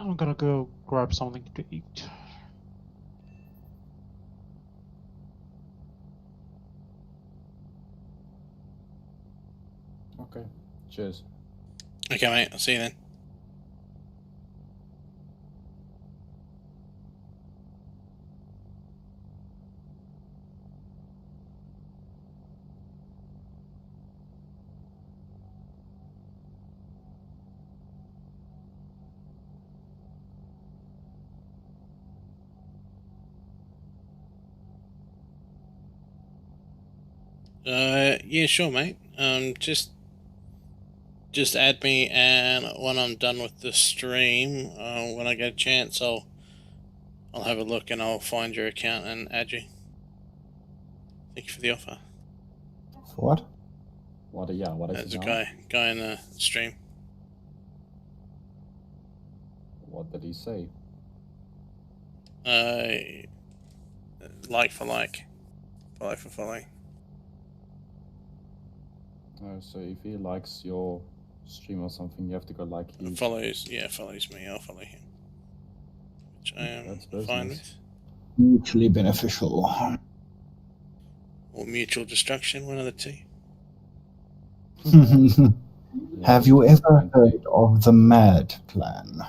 I'm gonna go grab something to eat. Okay. Cheers. Okay, mate. I'll see you then. Yeah, sure, mate. Just add me, and when I'm done with the stream, when I get a chance, I'll have a look and I'll find your account and add you. Thank you for the offer. For what? What? Yeah. What is There's it a now? guy in the stream. What did he say? Like for like, follow for following. So if he likes your stream or something, you have to go like his. Follows me. I'll follow him. Which I am That's fine business. with. Mutually beneficial. Or mutual destruction, one of the two. Have you ever heard of the MAD plan?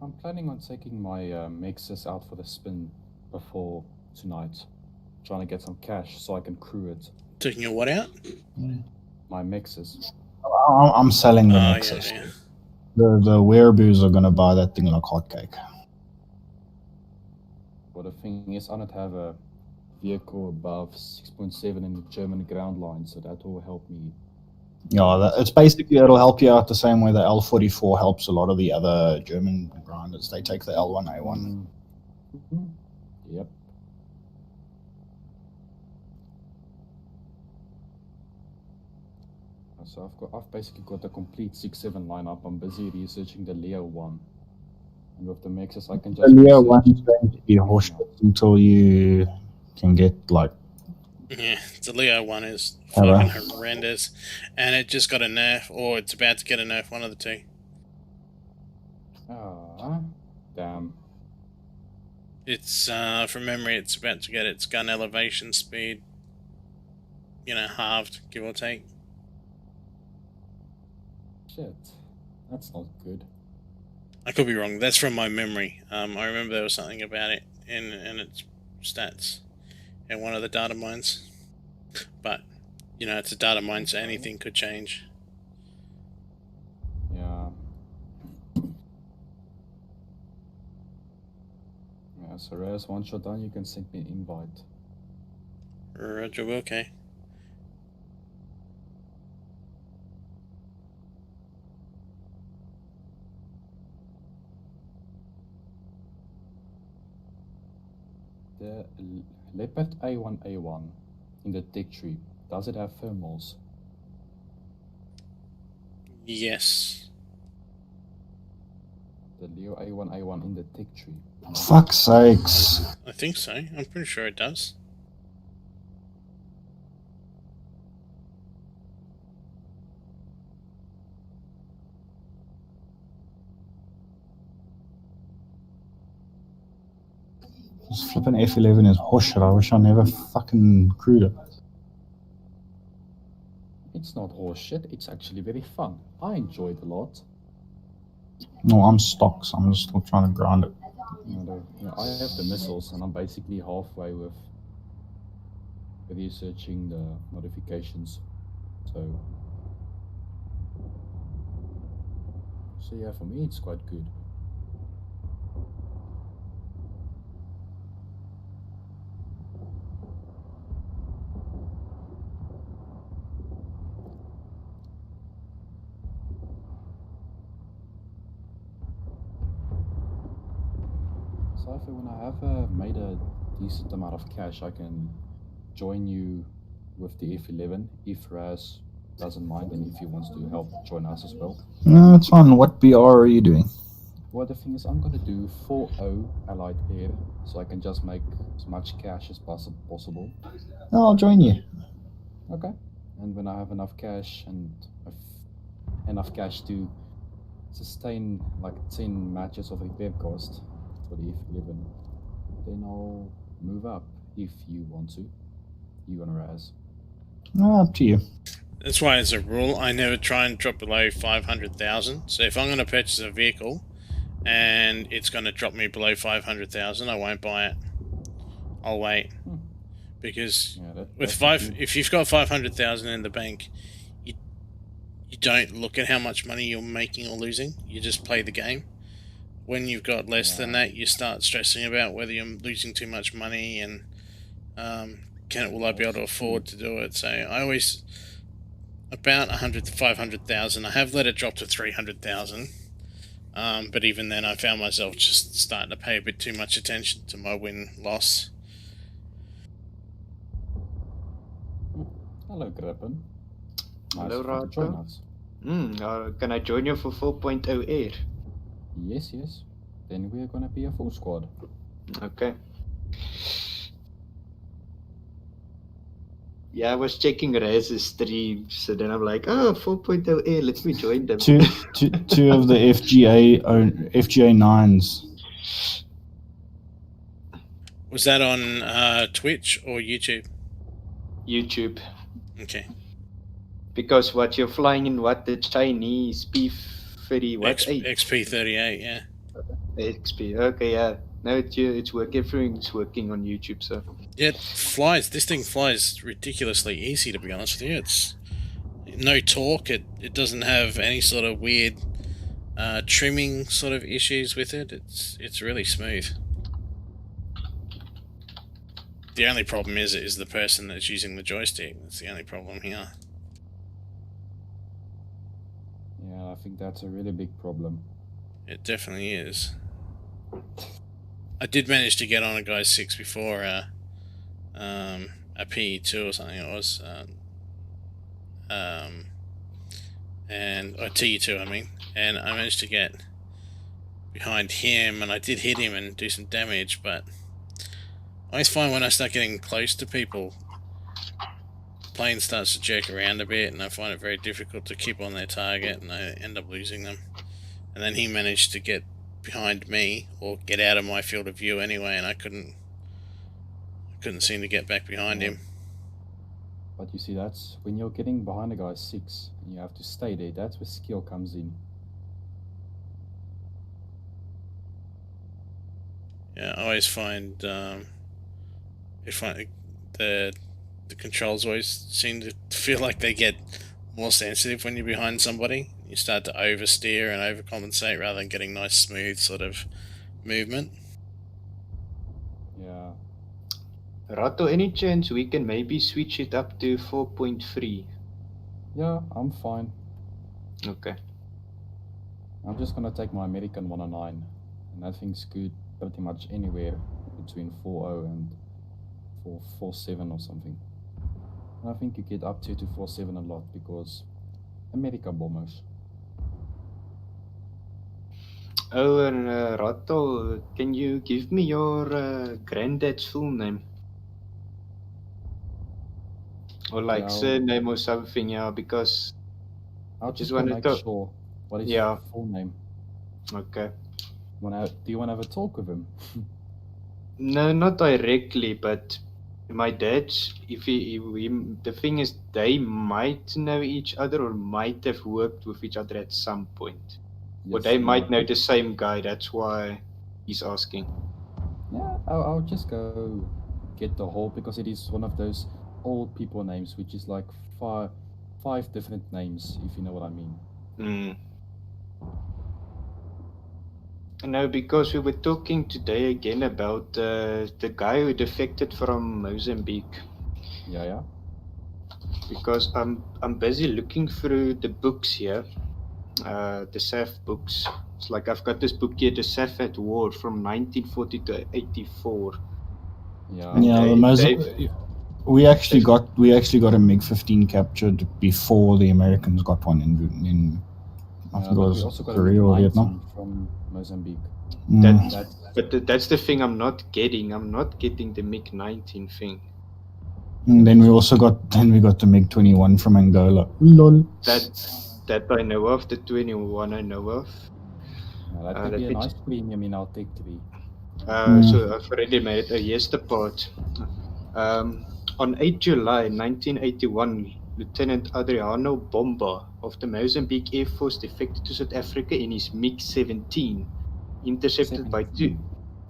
I'm planning on taking my Mexus out for the spin before tonight. Trying to get some cash so I can crew it. Taking your what out? My Mexus. I'm selling the Oh, Nexus. yeah. The wereaboos are going to buy that thing like hotcake. But the thing is, I don't have a vehicle above 6.7 in the German ground line, so that will help me. Yeah, it's basically, it'll help you out the same way the L44 helps a lot of the other German grinders. They take the L1A1. Yep. So I've basically got the complete 6.7 lineup. I'm busy researching the Leo one. And with the Mexus, I can just. The Leo one is going to be horseshit until you can get like. Yeah, the Leo one is fucking horrendous, and it just got a nerf, or it's about to get a nerf, one of the two. Ah, damn. It's from memory, it's about to get its gun elevation speed, halved, give or take. Shit, that's not good. I could be wrong. That's from my memory. I remember there was something about it in its stats in one of the data mines. But, it's a data mine, so anything could change. Yeah. Yeah, so Reyes, once you're done, you can send me an invite. Roger, okay. The Leopard A1A1 in the tech tree, does it have thermals? Yes. The Leo A1A1 in the tech tree. Fuck's sakes. I think so. I'm pretty sure it does. This flipping F11 is horseshit. I wish I never fucking crewed it. It's not horseshit, it's actually very fun. I enjoy it a lot. No, I'm stock, so I'm just still trying to grind it. I have the missiles, and I'm basically halfway with researching the modifications. So yeah, for me it's quite good. Cypher, when I have made a decent amount of cash, I can join you with the F11 if Raz doesn't mind, and if he wants to help join us as well. No, it's fine. What BR are you doing? Well, the thing is, I'm gonna do 4-0 Allied Air, so I can just make as much cash as possible. I'll join you. Okay. And when I have enough cash and enough cash to sustain like 10 matches of repair cost for the F11, then I'll move up if you want to. You and Raz. Up to you. That's why, as a rule, I never try and drop below 500,000. So if I'm going to purchase a vehicle and it's going to drop me below 500,000, I won't buy it. I'll wait. Because if you've got 500,000 in the bank, you don't look at how much money you're making or losing. You just play the game. When you've got less than that, you start stressing about whether you're losing too much money and will I be able to afford to do it. So I always, about 100 to 500,000. I have let it drop to 300,000. But even then, I found myself just starting to pay a bit too much attention to my win-loss. Hello, Grippen. Hello, Nice to join Rato. us. Can I join you for 4.0 air? Yes. Then we're gonna be a full squad. Okay. Yeah, I was checking Raz's stream, so then I'm like, 4.0 air, let me join them. Two of the FGA 9s. Was that on Twitch or YouTube? YouTube. Okay. Because what you're flying in, the Chinese P30, XP38, yeah. XP, okay, yeah. No, it's working. Everything's working on YouTube, so. Yeah, it flies. This thing flies ridiculously easy, to be honest with you. It's no torque. It doesn't have any sort of weird trimming sort of issues with it. It's really smooth. The only problem is the person that's using the joystick. That's the only problem here. Yeah, I think that's a really big problem. It definitely is. I did manage to get on a guy's 6 before a PE2 or something it was, and or TE2 I mean, and I managed to get behind him, and I did hit him and do some damage, but I always find when I start getting close to people, the plane starts to jerk around a bit, and I find it very difficult to keep on their target, and I end up losing them. And then he managed to get behind me, or get out of my field of view anyway, and I couldn't seem to get back behind him. But you see, that's when you're getting behind a guy 6 and you have to stay there, that's where skill comes in. Yeah, I always find the controls always seem to feel like they get more sensitive when you're behind somebody. You start to oversteer and overcompensate rather than getting nice smooth sort of movement. Yeah. Rato, any chance we can maybe switch it up to 4.3? Yeah, I'm fine. Okay. I'm just gonna take my American 109, and that thing's good pretty much anywhere between 4.0 and 4.7 or something. And I think you get up to 4.7 a lot because America bombers. Oh, and Rato, can you give me your granddad's full name? Or like Yeah, surname or something, yeah, because... I'll Just just wanna make talk- sure what is Yeah. your full name. Okay. Do you want to have a talk with him? No, not directly, but my dad, if the thing is, they might know each other or might have worked with each other at some point. Or Yes, they yeah. might know the same guy, that's why he's asking. Yeah, I'll just go get the whole, because it is one of those old people names, which is like five different names, if you know what I mean. No, because we were talking today again about the guy who defected from Mozambique. Yeah. Because I'm busy looking through the books here, the SAF books. It's like I've got this book here, the SAF at War from 1940 to 84. Yeah. Yeah, Dave- we actually got a MiG-15 captured before the Americans got one in I think it But we was also got a Korea or MiG-19 Vietnam. from Mozambique. Mm. That's the thing I'm not getting. I'm not getting the MiG-19 thing. And then we also got the MiG-21 from Angola. Lol. That I know of. The 21 I know of. That could let be a me nice premium in our Tech 3. So I've already made a yes part. On 8 July 1981, Lieutenant Adriano Bomba of the Mozambique Air Force defected to South Africa in his MiG-17, intercepted by two. 17.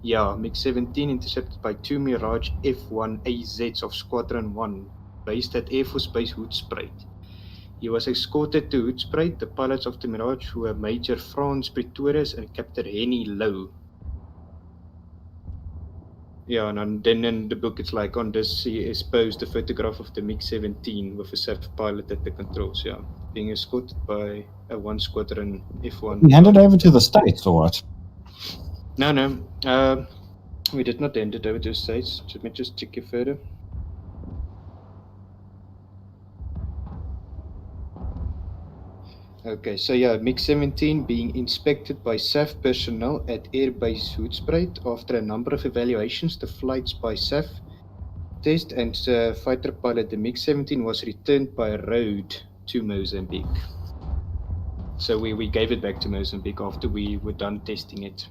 Yeah, MiG-17 intercepted by two Mirage F-1AZs of Squadron 1, based at Air Force Base Hoedspruit. He was escorted to Hoedspruit. The pilots of the Mirage were Major Frans Pretorius and Captain Henny Lowe. Yeah, and then in the book it's like on this he exposed a photograph of the MiG-17 with a SAF pilot at the controls, yeah. Being escorted by a 1 Squadron F1. We handed over to the States or what? No. We did not hand it over to the States. Let me just check it further. Okay, so yeah, MiG-17 being inspected by SAF personnel at Airbase Hoedspruit. After a number of evaluations, the flights by SAF test and fighter pilot, the MiG-17 was returned by road to Mozambique. So we gave it back to Mozambique after we were done testing it.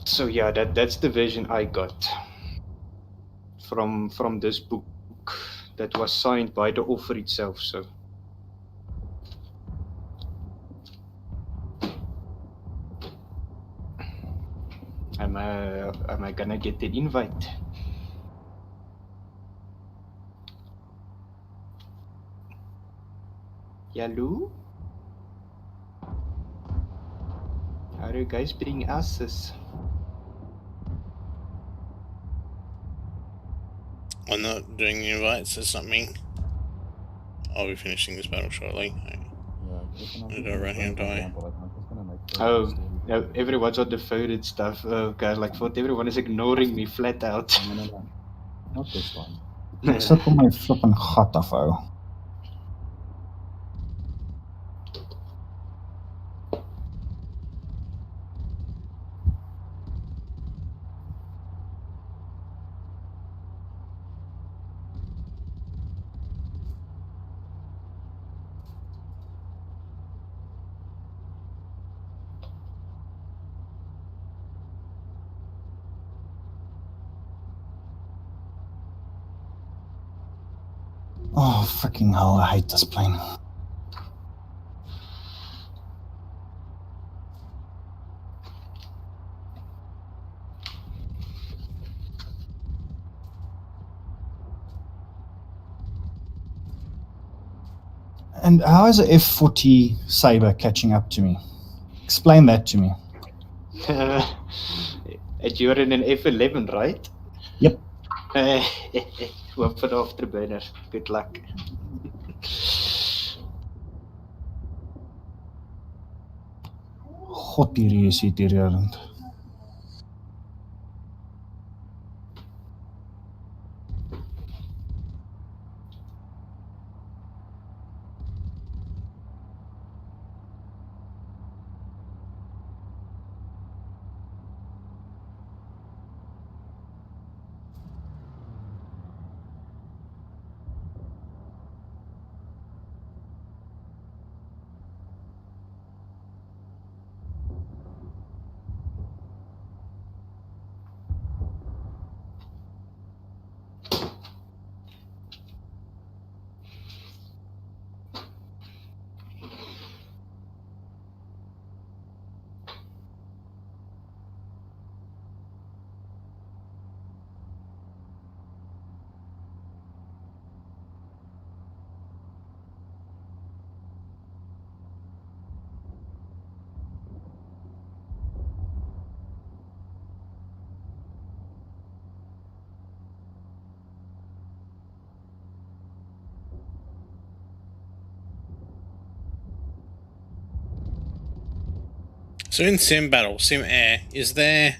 So yeah, that's the version I got from this book that was signed by the author itself. So am I gonna get the invite? Hello? How are you guys being asses? I'm not doing the invites. There's something. I'll be finishing this battle shortly. Yeah, do it right here and die. Oh, everyone's on the phone and stuff. Oh god, like thought everyone is ignoring me flat out. No. Not this time. Ek sit op my flippin' gat af, ou. Oh, freaking hell, I hate this plane. And how is a F-40 Sabre catching up to me? Explain that to me. You're in an F-11, right? Yep. Weapon afterburner. Good luck. God, hierdie is irriterend. So in Sim Battle, Sim Air, is there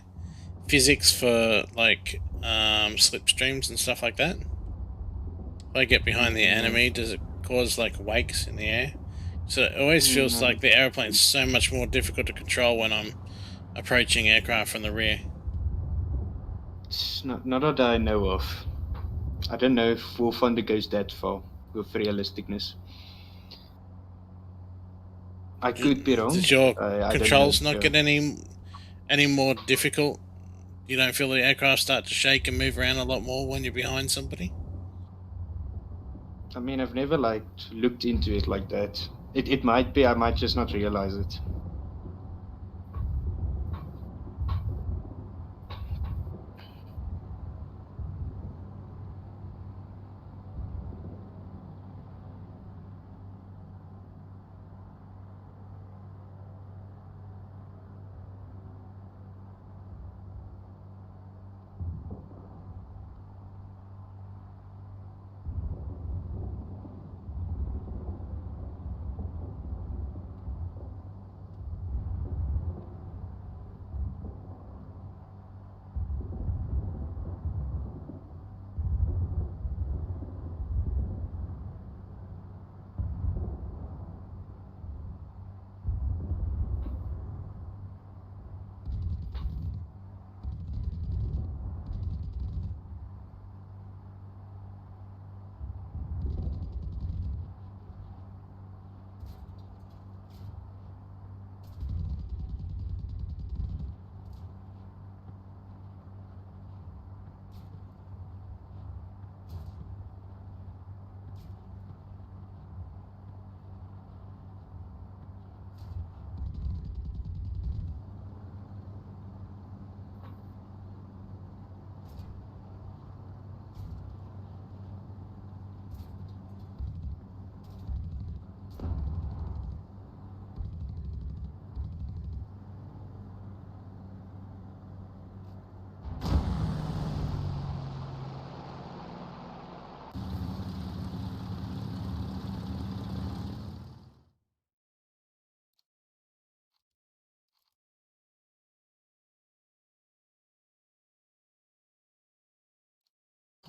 physics for like slipstreams and stuff like that? If I get behind the enemy, does it cause like wakes in the air. So it always feels like the aeroplane's so much more difficult to control when I'm approaching aircraft from the rear. It's not that I know of. I don't know if War Thunder goes that far with realisticness. I could be wrong. Did your I controls don't know, not get any more difficult? You don't feel the aircraft start to shake and move around a lot more when you're behind somebody? I mean, I've never looked into it like that. It might be. I might just not realize it.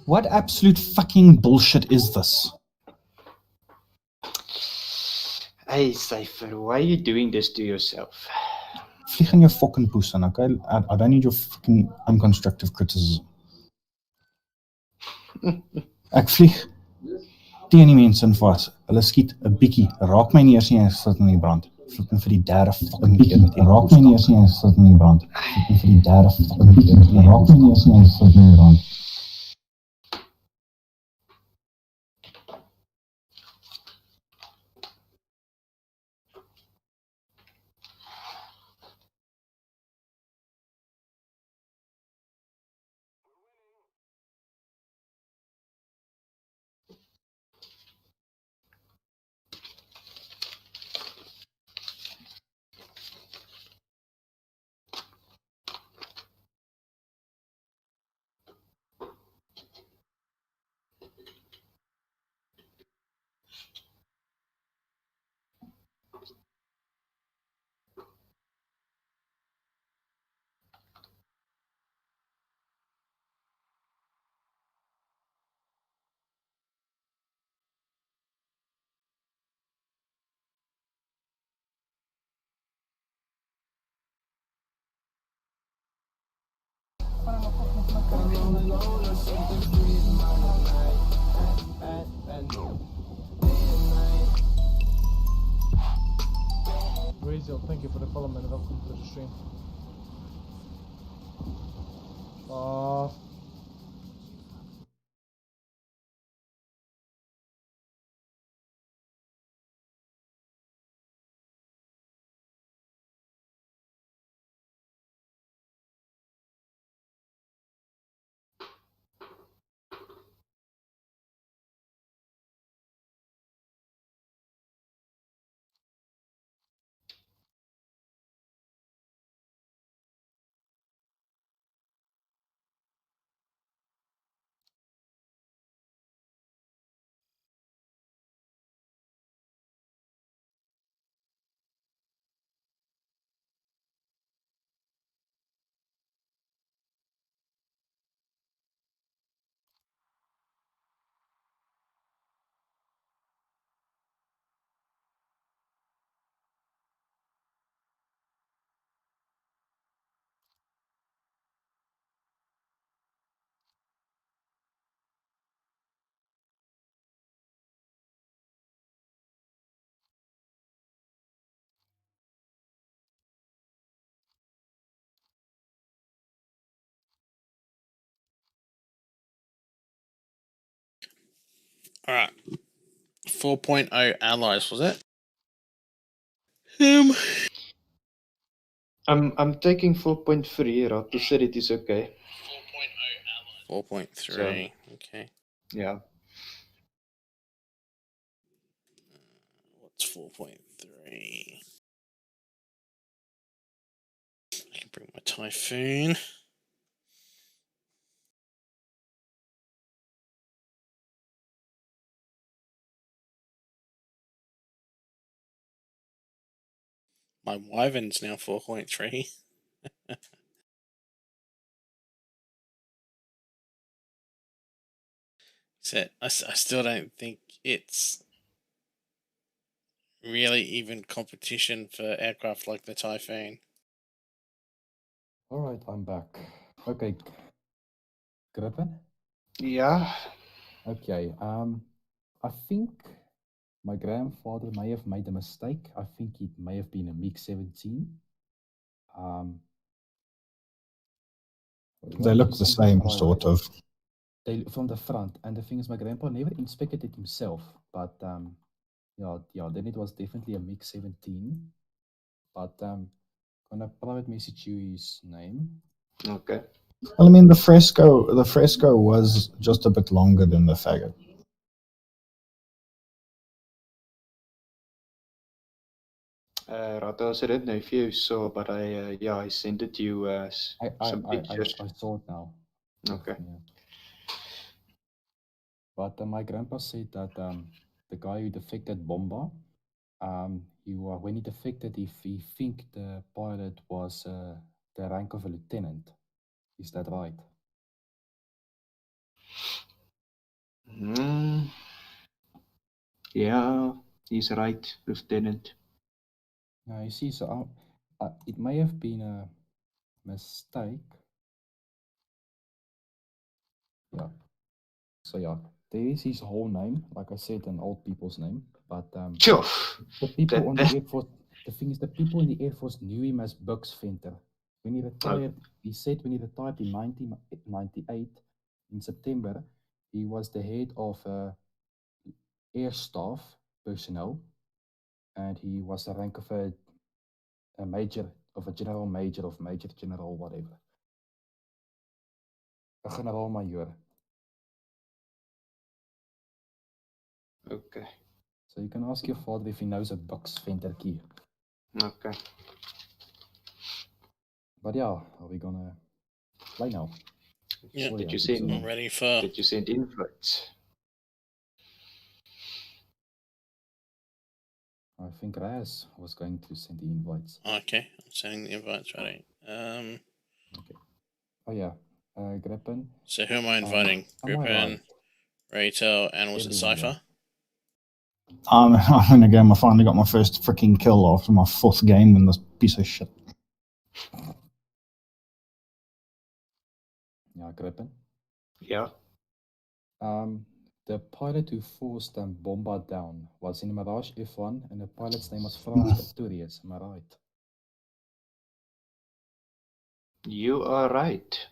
What absolute fucking bullshit is this? Hey, Cypher, why are you doing this to yourself? Vlieg in jou fucking poes in, okay? I don't need your fucking unconstructive criticism. Ek vlieg teen die mense in vas. Hulle skiet 'n bietjie. Raak my nie eers nie, ek sit in die brand. Vlieg vir die derde fucking keer met die raak my nie eers nie, ek sit in die brand. Vlieg vir die derde fucking keer met die raak my nie eers nie, ek sit in die brand. Raziel, thank you for the follow, man. Welcome to the stream. All right. 4.0 allies, was it? I'm taking 4.3. Rato said it is okay. 4.3. Okay. Yeah. What's 4.3? I can bring my Typhoon. My Wyvern's now 4.3. So I still don't think it's really even competition for aircraft like the Typhoon. Alright, I'm back. Okay. Griffin? Yeah. Okay, I think my grandfather may have made a mistake. I think it may have been a MiG-17. They look the same, sort of. They from the front, and the thing is, my grandpa never inspected it himself, but yeah, then it was definitely a MiG-17. But gonna private message you his name. Okay. Well, I mean, the fresco was just a bit longer than the faggot. Rato, I don't know if you saw, but I sent it to you some pictures. I saw it now. Okay. Yeah. But my grandpa said that the guy who defected Bomba, when he defected, he think the pilot was the rank of a lieutenant. Is that right? Yeah, he's right, Lieutenant. Now you see, so it may have been a mistake. Yeah. So yeah, there is his whole name, like I said, an old people's name. But Sure. the people on the Air Force, the thing is, the people in the Air Force knew him as Bucks Venter. When he retired, he said when he retired in 1998, in September, he was the head of air staff personnel, and he was the rank of a major, of a general major, of major general, whatever. A general major. Okay. So you can ask your father if he knows a Bucks Venter key. Okay. But yeah, are we gonna play now? Yeah. Oh, Did you it's, send? I'm ready for. Did you send invites? I think Raz was going to send the invites. Okay, I'm sending the invites ready. Okay. Oh yeah, Gripen. So who am I inviting? Am I Gripen, right? Raytel, and was it Everyone, Cypher? I'm in a game. I finally got my first freaking kill after my 4th game in this piece of shit. Yeah, Gripen. Yeah. The pilot who forced Bomba down was in Mirage F1, and the pilot's name was Frans Pretorius. Am I right? You are right.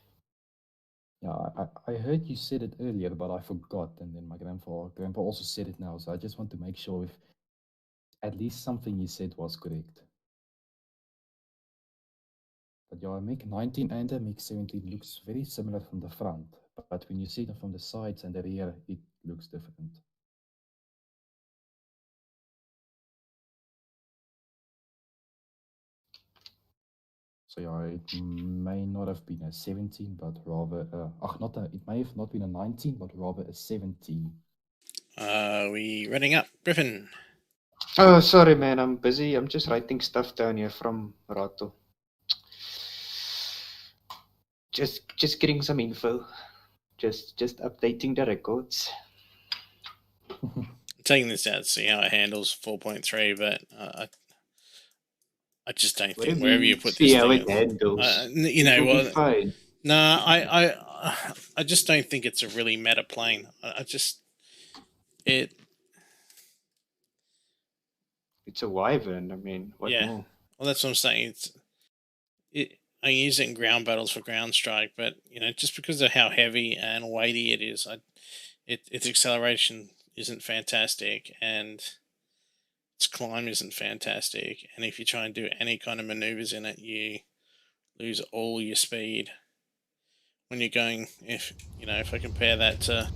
Yeah, I heard you said it earlier, but I forgot, and then my grandpa also said it now, so I just want to make sure if at least something you said was correct. But yeah, MiG-19 and the MiG-17 looks very similar from the front, but when you see them from the sides and the rear, it looks different. So yeah, it may not have been a 17, but rather, it may have not been a 19, but rather a 17. We running up, Griffin. Oh, sorry, man. I'm busy. I'm just writing stuff down here from Rato. Just getting some info. Just updating the records. I'm taking this out to see how it handles 4.3, but I just don't think wherever you put this how thing, it handles. you know It'll be what? fine. No, I just don't think it's a really meta plane. It's a Wyvern. I mean, what yeah. more? Well, that's what I'm saying. I use it in ground battles for ground strike, but you know, just because of how heavy and weighty it is, its acceleration isn't fantastic, and its climb isn't fantastic, and if you try and do any kind of maneuvers in it, you lose all your speed when you're going. If I compare that to,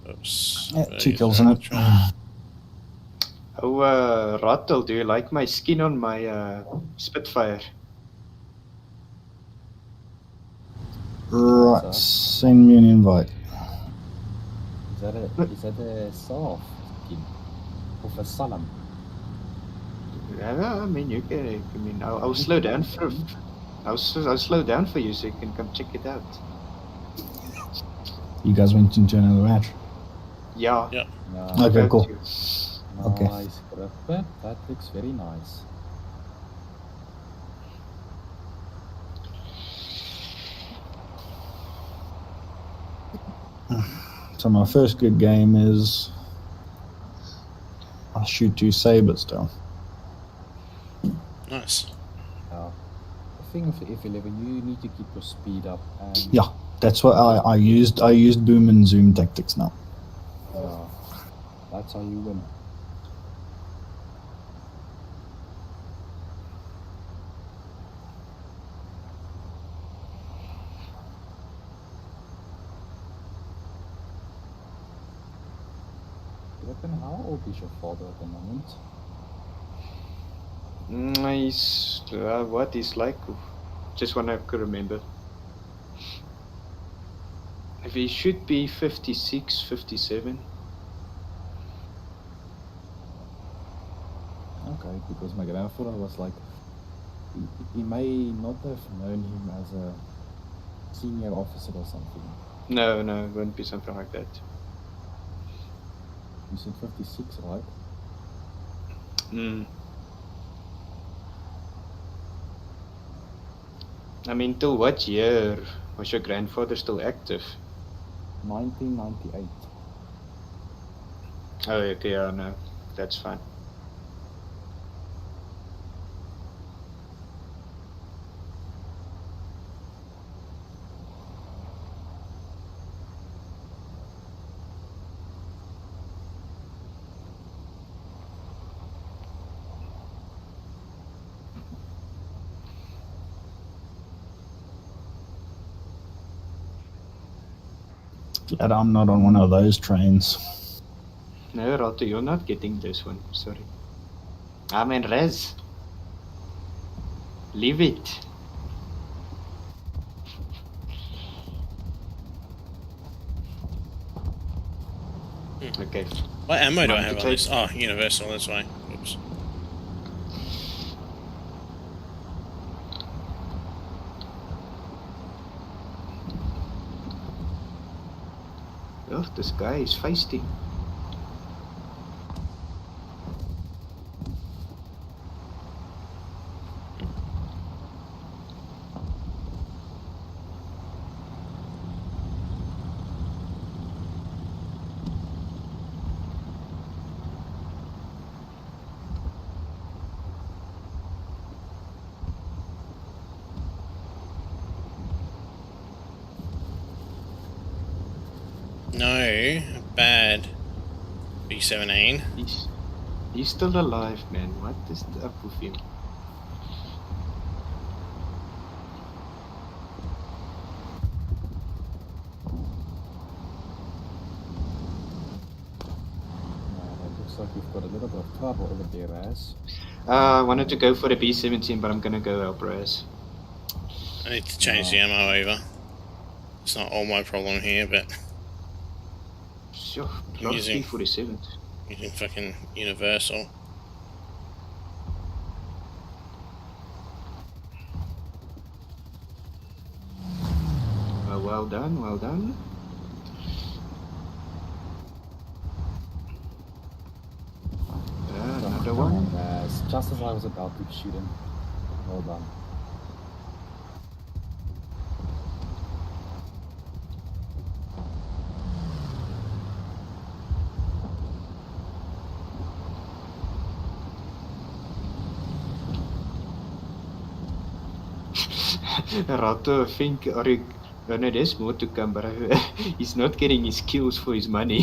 oops, Yeah, 2 kills in it. Oh, Rattle, do you like my skin on my Spitfire? Right, send me an invite. Is that a Saaf skin? Of a Salam? Yeah, I mean, you can. I mean, I'll slow down for. I'll slow down for you so you can come check it out. You guys went into another match. Yeah. Yep. No. Okay, Go cool. to. Okay. Nice, Gripper. That looks very nice. So my first good game is I shoot 2 sabers down. Nice. Yeah. The thing with the F11, you need to keep your speed up. And Yeah, that's what I used. I used boom and zoom tactics now. yeah, that's how you win. Griffin, how old is your father at the moment? He's what he's like. Just one I could remember. If he should be 56, 57. Okay, because my grandfather was like, he may not have known him as a senior officer or something. No, it wouldn't be something like that. You said 56, right? I mean, till what year was your grandfather still active? 1998. Oh, okay, yeah, no, that's fine. Glad I'm not on one of those trains. No, Rato, you're not getting this one. Sorry. I'm in res. Leave it. Okay. What ammo do I Mine have to on this? take. Oh, universal, that's why. Oops. Oh, this guy is feisty. No, bad. B17. He's still alive, man. What is up with him? It looks like you've got a little bit of trouble over there, Raz. I wanted to go for the B17, but I'm gonna go help Raz. I need to change the ammo over. It's not all my problem here, but Sure, lot of Using- P47. using fucking universal. Well done, well done. Another one. And Raz, just as I was about to shoot him. Well done. Rato, I think, are you Oh no, there's more to come, but he's not getting his kills for his money.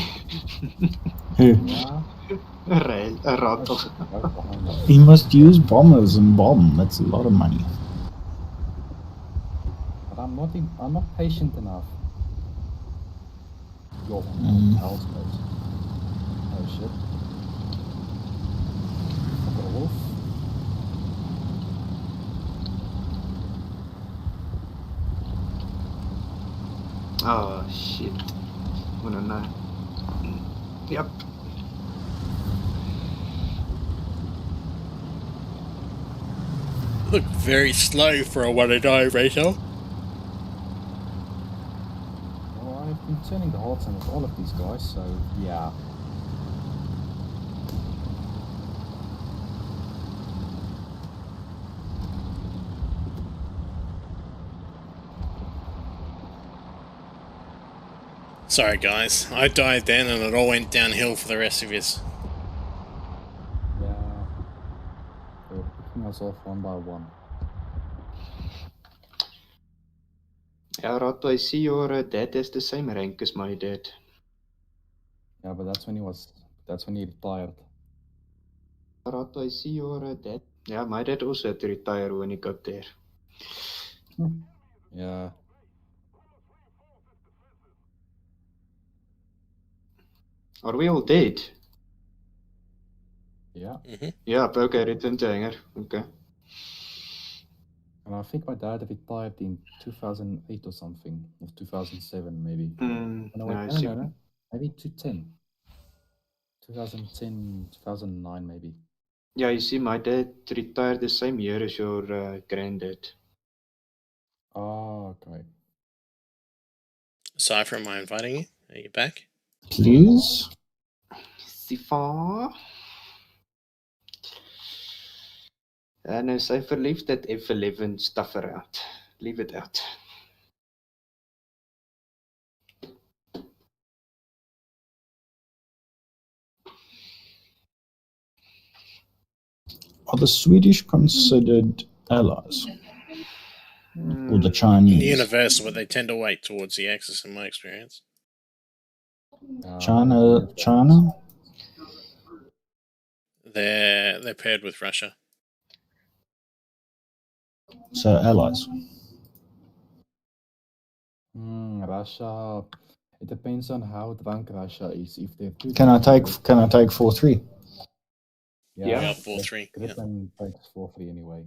Who? Yeah. A rattle. Right behind us. He must use bombers and bomb. That's a lot of money. But I'm not patient enough. Yo, hell's space. Oh shit. I've got a wolf. Oh shit. Oh no. Yep. Look very slow for a 1-die ratio. Well, I've been turning the hearts on with all of these guys, so yeah. Sorry, guys. I died then, and it all went downhill for the rest of us. Yeah. They're picking us off one by one. Yeah, Ratto, I see your dad has the same rank as my dad. Yeah, but that's when he retired. Ratto, I see your dad. Yeah, my dad also had to retire when he got there. Yeah. Are we all dead? Yeah. Yeah, okay, return to hangar. Okay. And I think my dad retired in 2008 or something, or 2007 maybe. No, I No, see. no. Maybe 2010, 2009 maybe. Yeah, you see, my dad retired the same year as your granddad. Oh, okay. Cypher, am I inviting you? Are you back? Please? Sifa. No, Cypher, leave that F11 stuff around. Leave it out. Are the Swedish considered allies? Or the In Chinese? the Universal, but they tend to wait towards the Axis, in my experience. China? They're paired with Russia. So allies. Russia. It depends on how drunk Russia is. If they're too Can I drunk, take 4-3? Yeah. Yeah, 4-3. Yeah. Gripen takes 4-3 anyway.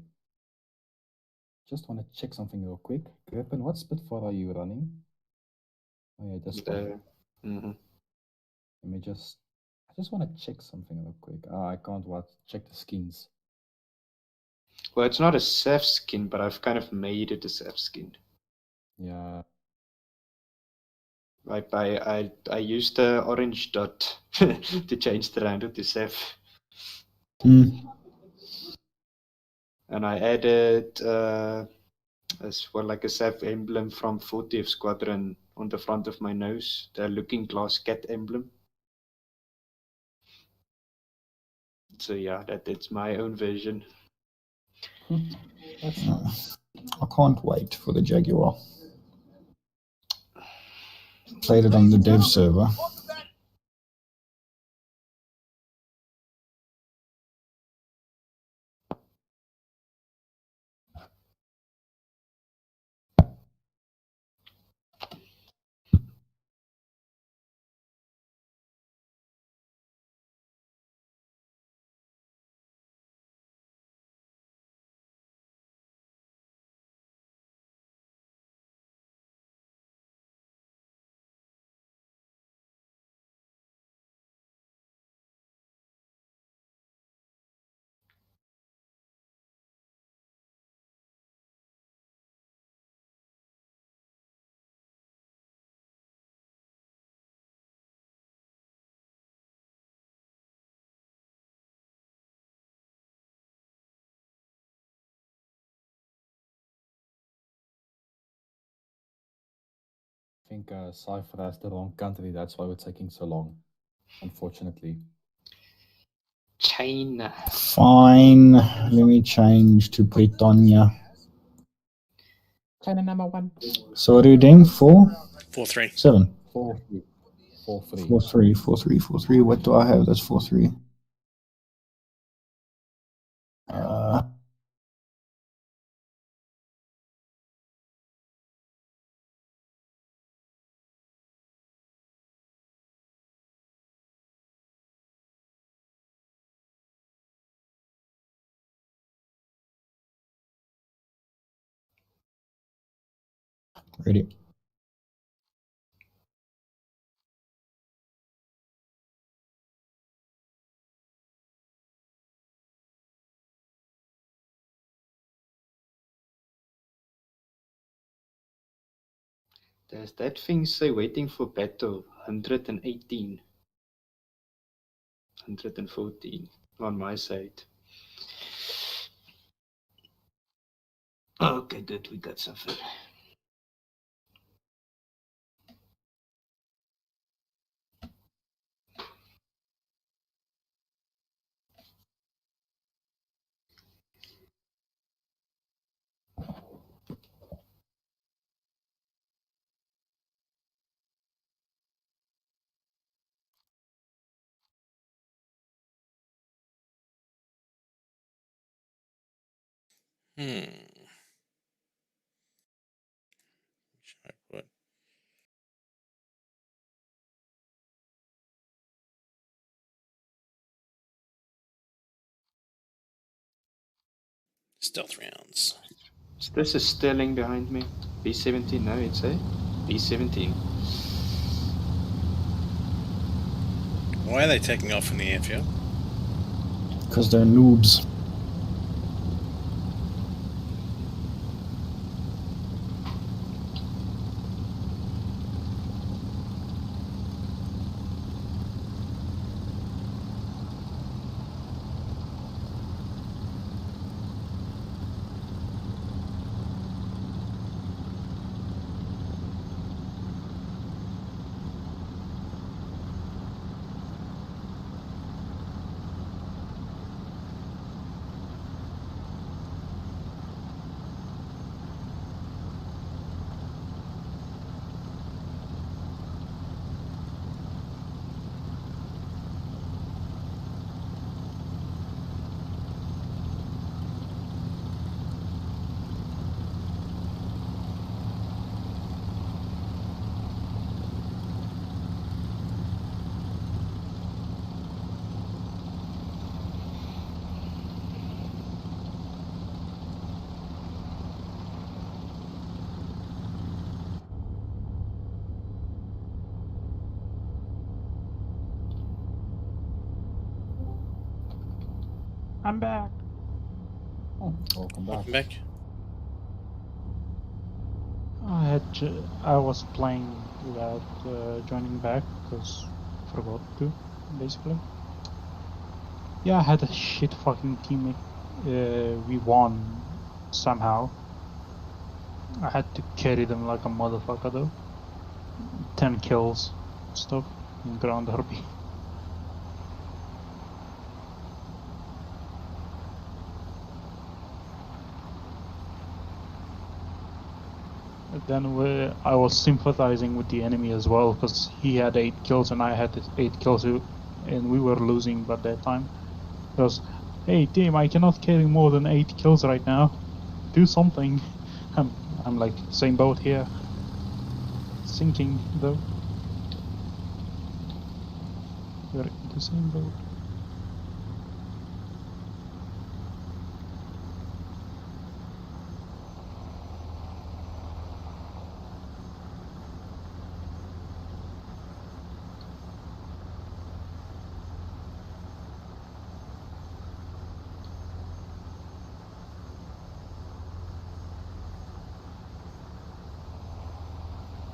Just want to check something real quick. Gripen, what Spitfire are you running? Oh yeah, this one. Let me I just want to check something real quick. I can't check the skins. Well, it's not a Saf skin, but I've kind of made it a Saf skin. Yeah. I used the orange dot to change the random to Saf. And I added as well like a Saf emblem from 40th Squadron on the front of my nose, the looking glass cat emblem. So yeah, that's my own version. That's nice. I can't wait for the Jaguar. Played it on the dev server. I think Cypher has the wrong country. That's why we're taking so long, unfortunately. China. Fine. Let me change to Britannia. China number 1. So what are you doing? 4, 4-3. 7, 4-3. 4-3. 4, 3, 4, 3, 4, 3. What do I have? That's 4, 3. Ready. Does that thing say waiting for battle? 118. 114 on my side. Okay, good. We got something. Should I put? Stealth rounds. This is Sterling behind me. B17 now, it's a B17. Why are they taking off from the airfield? Because they're noobs. I'm back. Oh, welcome back. Welcome back. I was playing without joining back because forgot to, basically. Yeah, I had a shit fucking team. We won somehow. I had to carry them like a motherfucker though. 10 kills, stuff in Ground Derby. Then I was sympathizing with the enemy as well because he had 8 kills and I had 8 kills and we were losing by that time. Because, hey team, I cannot carry more than 8 kills right now. Do something. I'm like, same boat here. Sinking though. We're in the same boat.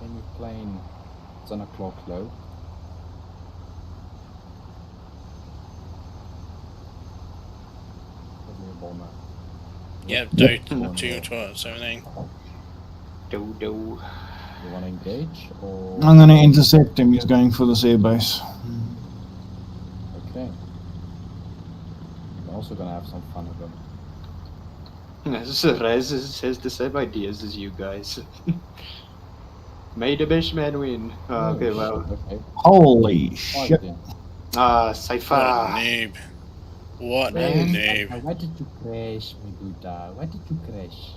Enemy plane 10 o'clock low. Probably a bomber. Yeah, Yep. 2-12-17. Do. You want to engage or? I'm gonna intercept him. He's going for this airbase. Okay. We're also gonna have some fun with them. Rez has the same ideas as you guys. May the best man win. Oh, okay, shit, well. okay. Holy Five shit. then. Ah, What a Saifa. noob. What a Man, noob. why did you crash, my Buddha? Why did you crash?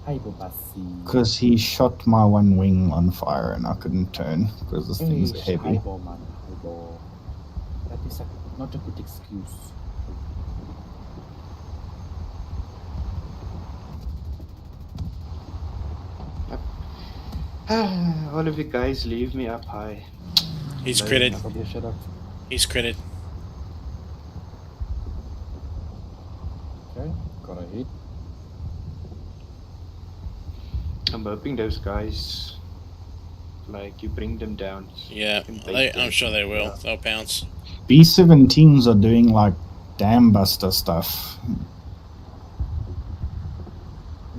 Hi, Bobasi. Because he shot my one wing on fire and I couldn't turn because this thing's heavy. Highball, man. Highball. That is not a good excuse. All of you guys leave me up high. He's Like, critted. Knuckle shut up. He's critted. Okay, got a hit. I'm hoping those guys, like, you bring them down. Yeah, Can bait I'm them. sure they will. Yeah. They'll pounce. B-17s are doing like dam buster stuff.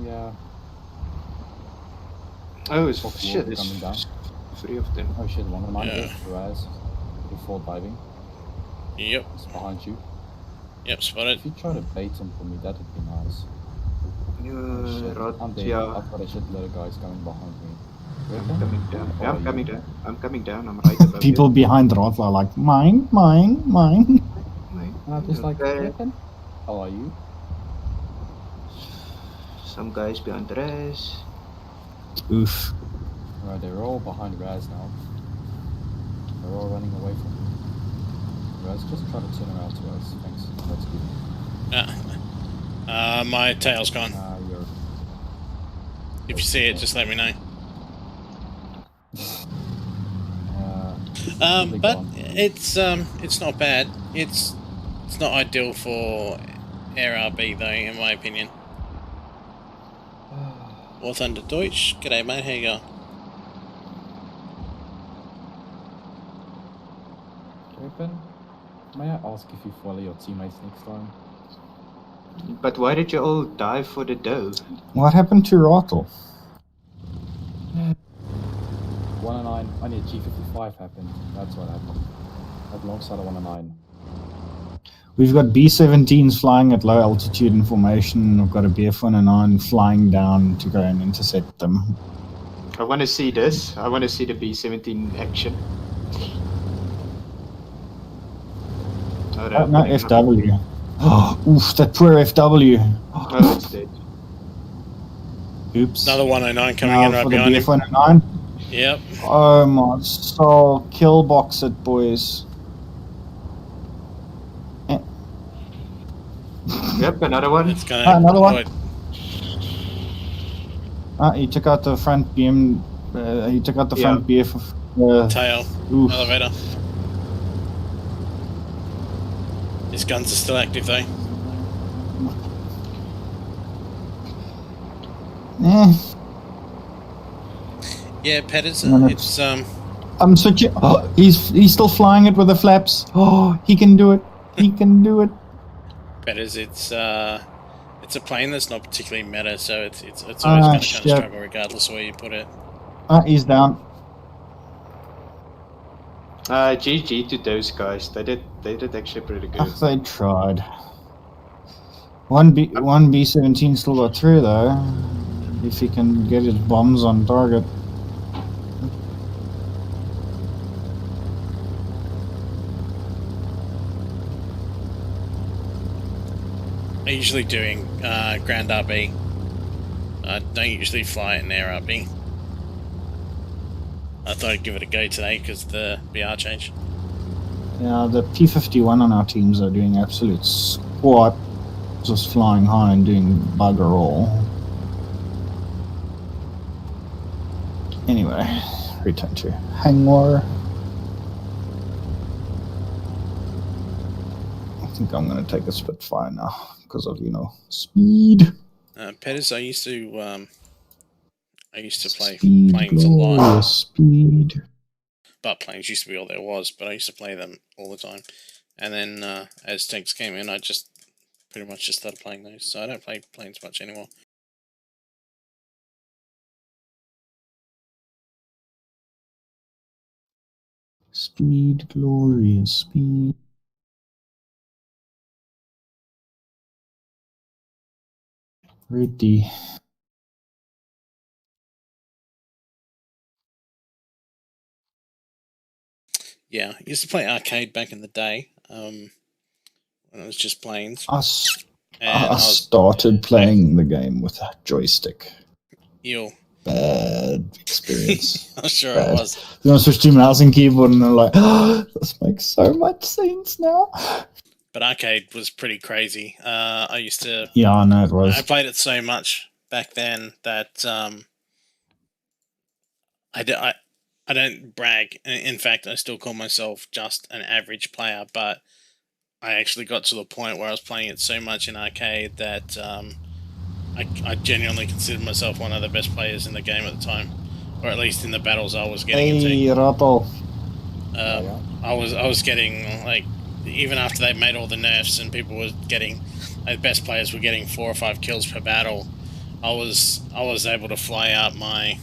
Yeah. Oh, it's Fox shit. Wolf There's coming down. 3 of them. Oh shit, one of mine Yeah. is Raz. Before diving. Yep. It's behind you. Yep, spotted. If you try to bait him for me, that'd be nice. Oh shit. I'm dead. Yeah. I've got a shitload of guys coming behind me. I'm Weapon? coming down. Or Yeah, are I'm coming you- down. I'm coming down. I'm right above People you. behind Rotla are like, mine, mine, mine. And I'm just like, Okay. weapon? How are you? Some guys behind Rez. Oof. Right, they're all behind Raz now. They're all running away from me. Raz, just try to turn around to us. Thanks. That's good. My tail's gone. You're... If you see it, just let me know. Probably But gone. it's not bad. It's not ideal for Air RB though, in my opinion. War Thunder Deutsch. G'day mate, how you going? Weapon? May I ask if you follow your teammates next time? But why did you all die for the dough? What happened to Rotl? 1 and 9, only a G55 happened. That's what happened. Alongside a 1 and 9. We've got B-17s flying at low altitude in formation. We've got a BF-109 flying down to go and intercept them. I want to see this. I want to see the B-17 action. Oh, they're No, opening up. FW. Oh, oof, that poor FW. Oh, it's dead. Oops. Another 109 coming Now in right for the behind him. BF-109. Yep. Oh my soul. Kill box it, boys. Yep, another one. It's gonna. Another one. oh, He took out the front BM. He took out the front BF of tail. oof. Elevator. His guns are still active though. Eh, Yeah, Petters. No, no. It's I'm switching. Oh, he's still flying it with the flaps. Oh, he can do it. He can do it. Petters. It's a plane that's not particularly meta, so it's always going to kind of shit. struggle regardless of where you put it. He's down. GG to those guys. They did actually pretty good. They tried. One B-17 still got through though. If he can get his bombs on target. I usually doing ground RB. I don't usually fly it in air RB. I thought I'd give it a go today because the BR change. Yeah, the P-51 on our teams are doing absolute squat, just flying high and doing bugger all. Anyway, return to hangar. I think I'm going to take a Spitfire now because of, speed. Petters, I used to play Speed, planes a lot. glorious speed. But planes used to be all there was, but I used to play them all the time. And then as tanks came in, I just pretty much just started playing those. So I don't play planes much anymore. Speed, glorious speed. Rudy. Yeah, I used to play arcade back in the day. When it was just planes. I And started playing the game with a joystick. Ew. Bad experience. I'm sure Bad. it was. Then I switched to mouse and keyboard, and I'm like, oh, this makes so much sense now. But arcade was pretty crazy. I used to. Yeah, I know it was. I played it so much back then that I don't brag. In fact, I still call myself just an average player, but I actually got to the point where I was playing it so much in arcade that I genuinely considered myself one of the best players in the game at the time, or at least in the battles I was getting into. Hey, Rato. I was getting, like, even after they made all the nerfs and people were getting, the best players were getting 4 or 5 kills per battle, I was able to fly out my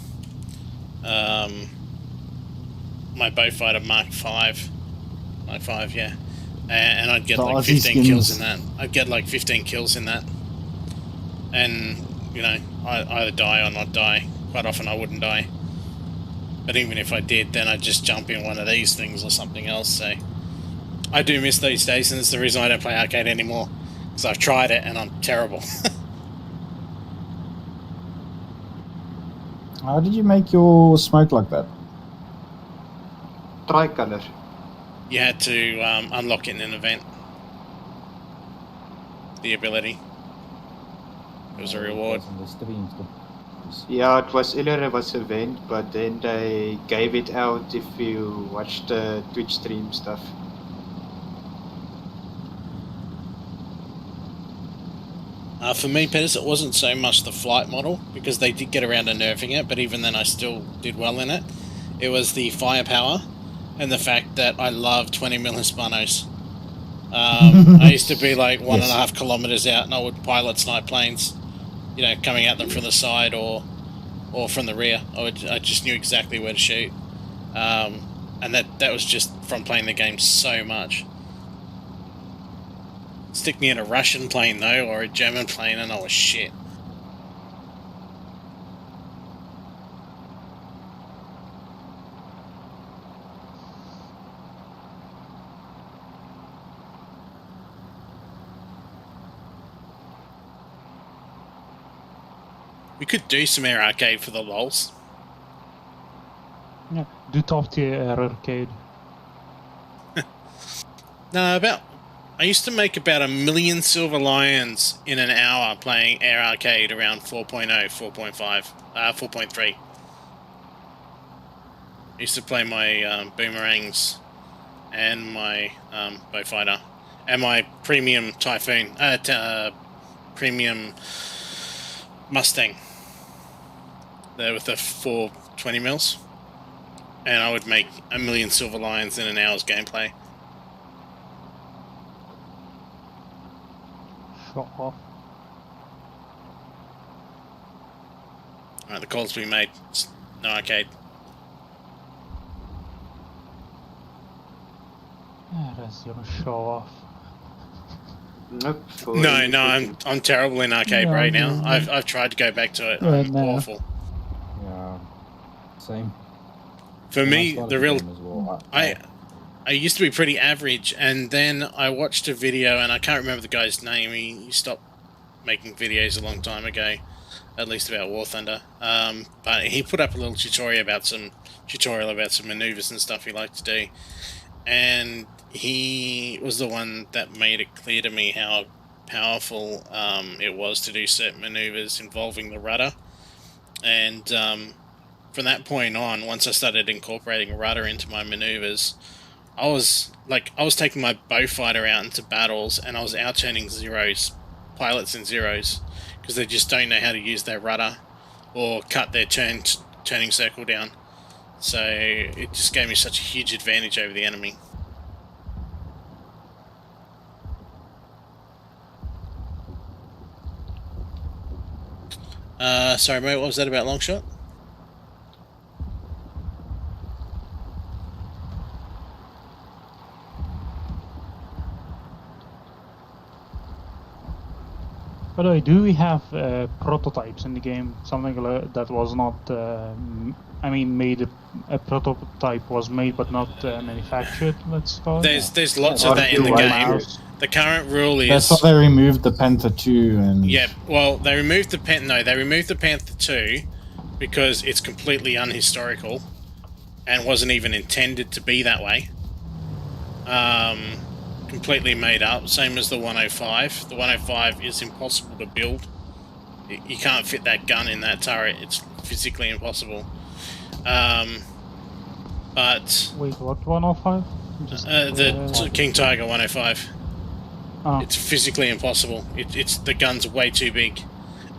my Beaufighter Mark 5, yeah, and I'd get like 15 kills in that. I'd get like 15 kills in that, and you know, I either die or not die. Quite often I wouldn't die, but even if I did, then I'd just jump in one of these things or something else. So I do miss these days, and it's the reason I don't play arcade anymore, because I've tried it and I'm terrible. How did you make your smoke like that? Tricolor. You had to unlock it in an event. The ability. It was a reward. Yeah, it was earlier it was event, but then they gave it out if you watch the Twitch stream stuff. For me, Pettis, it wasn't so much the flight model, because they did get around to nerfing it, but even then I still did well in it. It was the firepower and the fact that I love 20mm Hispanos. I used to be like 1.5 kilometers out and I would pilot snipe planes, you know, coming at them from the side or from the rear. I just knew exactly where to shoot. And that was just from playing the game so much. Stick me in a Russian plane though, or a German plane, and I was shit. We could do some air arcade for the lols. Yeah, do top tier air arcade. No, I used to make about 1 million Silver Lions in an hour playing air arcade around 4.0, 4.5, 4.3. I used to play my boomerangs and my Beaufighter and my premium Typhoon, premium Mustang. There with the 420 mils, and I would make 1 million Silver Lions in an hour's gameplay. Shut off. Alright, the call's been made. No arcade. Yeah, that's your show off. Nope. No, I'm terrible in arcade right now. I've tried to go back to it. I'm awful. Yeah, same. For me, the real I used to be pretty average, and then I watched a video, and I can't remember the guy's name. He stopped making videos a long time ago, at least about War Thunder. But he put up a little tutorial about some maneuvers and stuff he liked to do, and he was the one that made it clear to me how powerful it was to do certain maneuvers involving the rudder. And from that point on, once I started incorporating rudder into my maneuvers, I was taking my Beaufighter out into battles, and I was outturning pilots in zeros, because they just don't know how to use their rudder or cut their turning circle down. So it just gave me such a huge advantage over the enemy. Sorry mate, what was that about Longshot? By the way, do we have prototypes in the game? Something that was not, I mean, made. A prototype was made but not manufactured. Let's call it. There's lots of that in the RTY game. Mouse. The current rule That's is why they removed the Panther 2 and yeah. Well, they removed the they removed the Panther 2 because it's completely unhistorical and wasn't even intended to be that way. Completely made up. Same as the 105. The 105 is impossible to build. You can't fit that gun in that turret. It's physically impossible. But Wait, what 105? the King Tiger 105. Oh. It's physically impossible. It's the gun's way too big.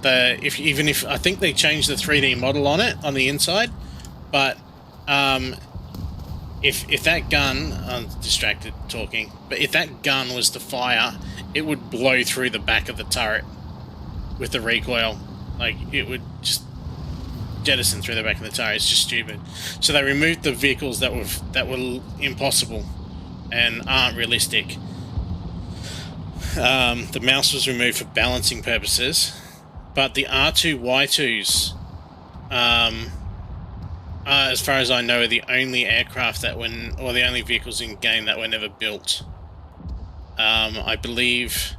Even if I think they changed the 3D model on it on the inside, but if that gun, I'm distracted talking, but if that gun was to fire, it would blow through the back of the turret with the recoil. Like it would just jettison through the back of the turret. It's just stupid. So they removed the vehicles that were impossible and aren't realistic. The mouse was removed for balancing purposes, but the R2-Y2s, as far as I know, are the only aircraft that or the only vehicles in game that were never built. I believe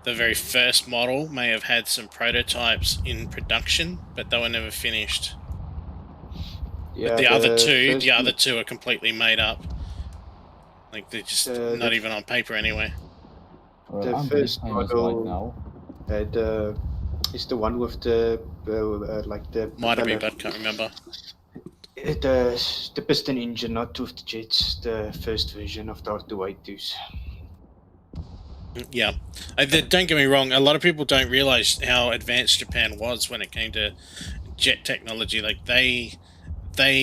the very first model may have had some prototypes in production, but they were never finished. Yeah, But the other two are completely made up. Like they're just not even on paper anyway. Well, The I'm first very famous right model now. is the one with the like the Might have been, propeller. but can't remember. The piston engine, not with the jets. The first version of the R2-Y2s. Yeah, don't get me wrong. A lot of people don't realize how advanced Japan was when it came to jet technology. Like they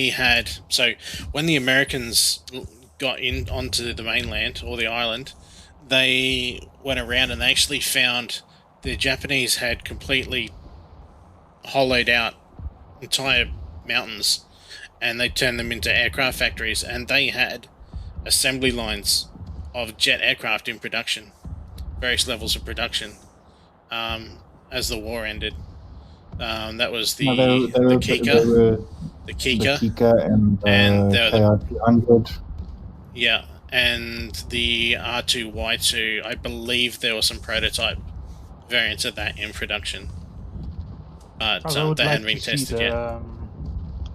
had, so when the Americans got onto the mainland or the island, they went around and they actually found the Japanese had completely hollowed out entire mountains, and they turned them into aircraft factories, and they had assembly lines of jet aircraft in production. Various levels of production as the war ended. That was the Kika, the Kika, and the KR-200. yeah, and the R2-Y2. I believe there were some prototype variants of that in production, but they hadn't been tested yet.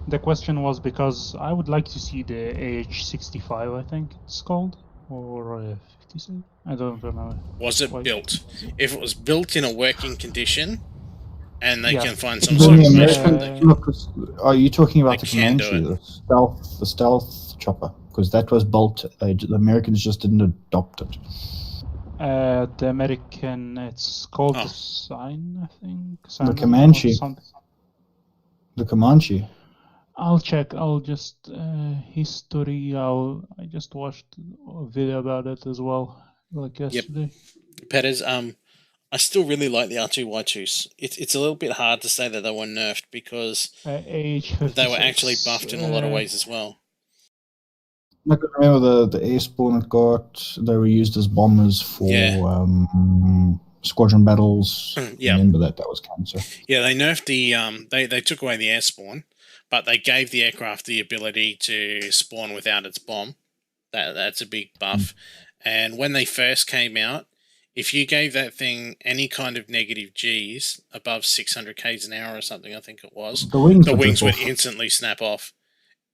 The question was because I would like to see the AH-65, I think it's called, or 57. I don't remember. Was it built? If it was built in a working condition, and they Yeah. can find some Then sort the of American, look, are you talking about They the can do Comanche, the stealth chopper? Because that was built. The Americans just didn't adopt it. The American, it's called the Sign, I think. The Comanche. The Comanche. I'll check. I'll just history. I just watched a video about it as well, like yesterday. Perez, I still really like the R2-Y2s. It's a little bit hard to say that they were nerfed because they were actually buffed in a lot of ways as well. I can remember the air-spawn it got. They were used as bombers for squadron battles. Yeah. I remember that was cancer. Yeah, they nerfed the they took away the air spawn, but they gave the aircraft the ability to spawn without its bomb. That's a big buff. And when they first came out, if you gave that thing any kind of negative Gs above 600 k's an hour or something, I think it was, the wings would instantly snap off.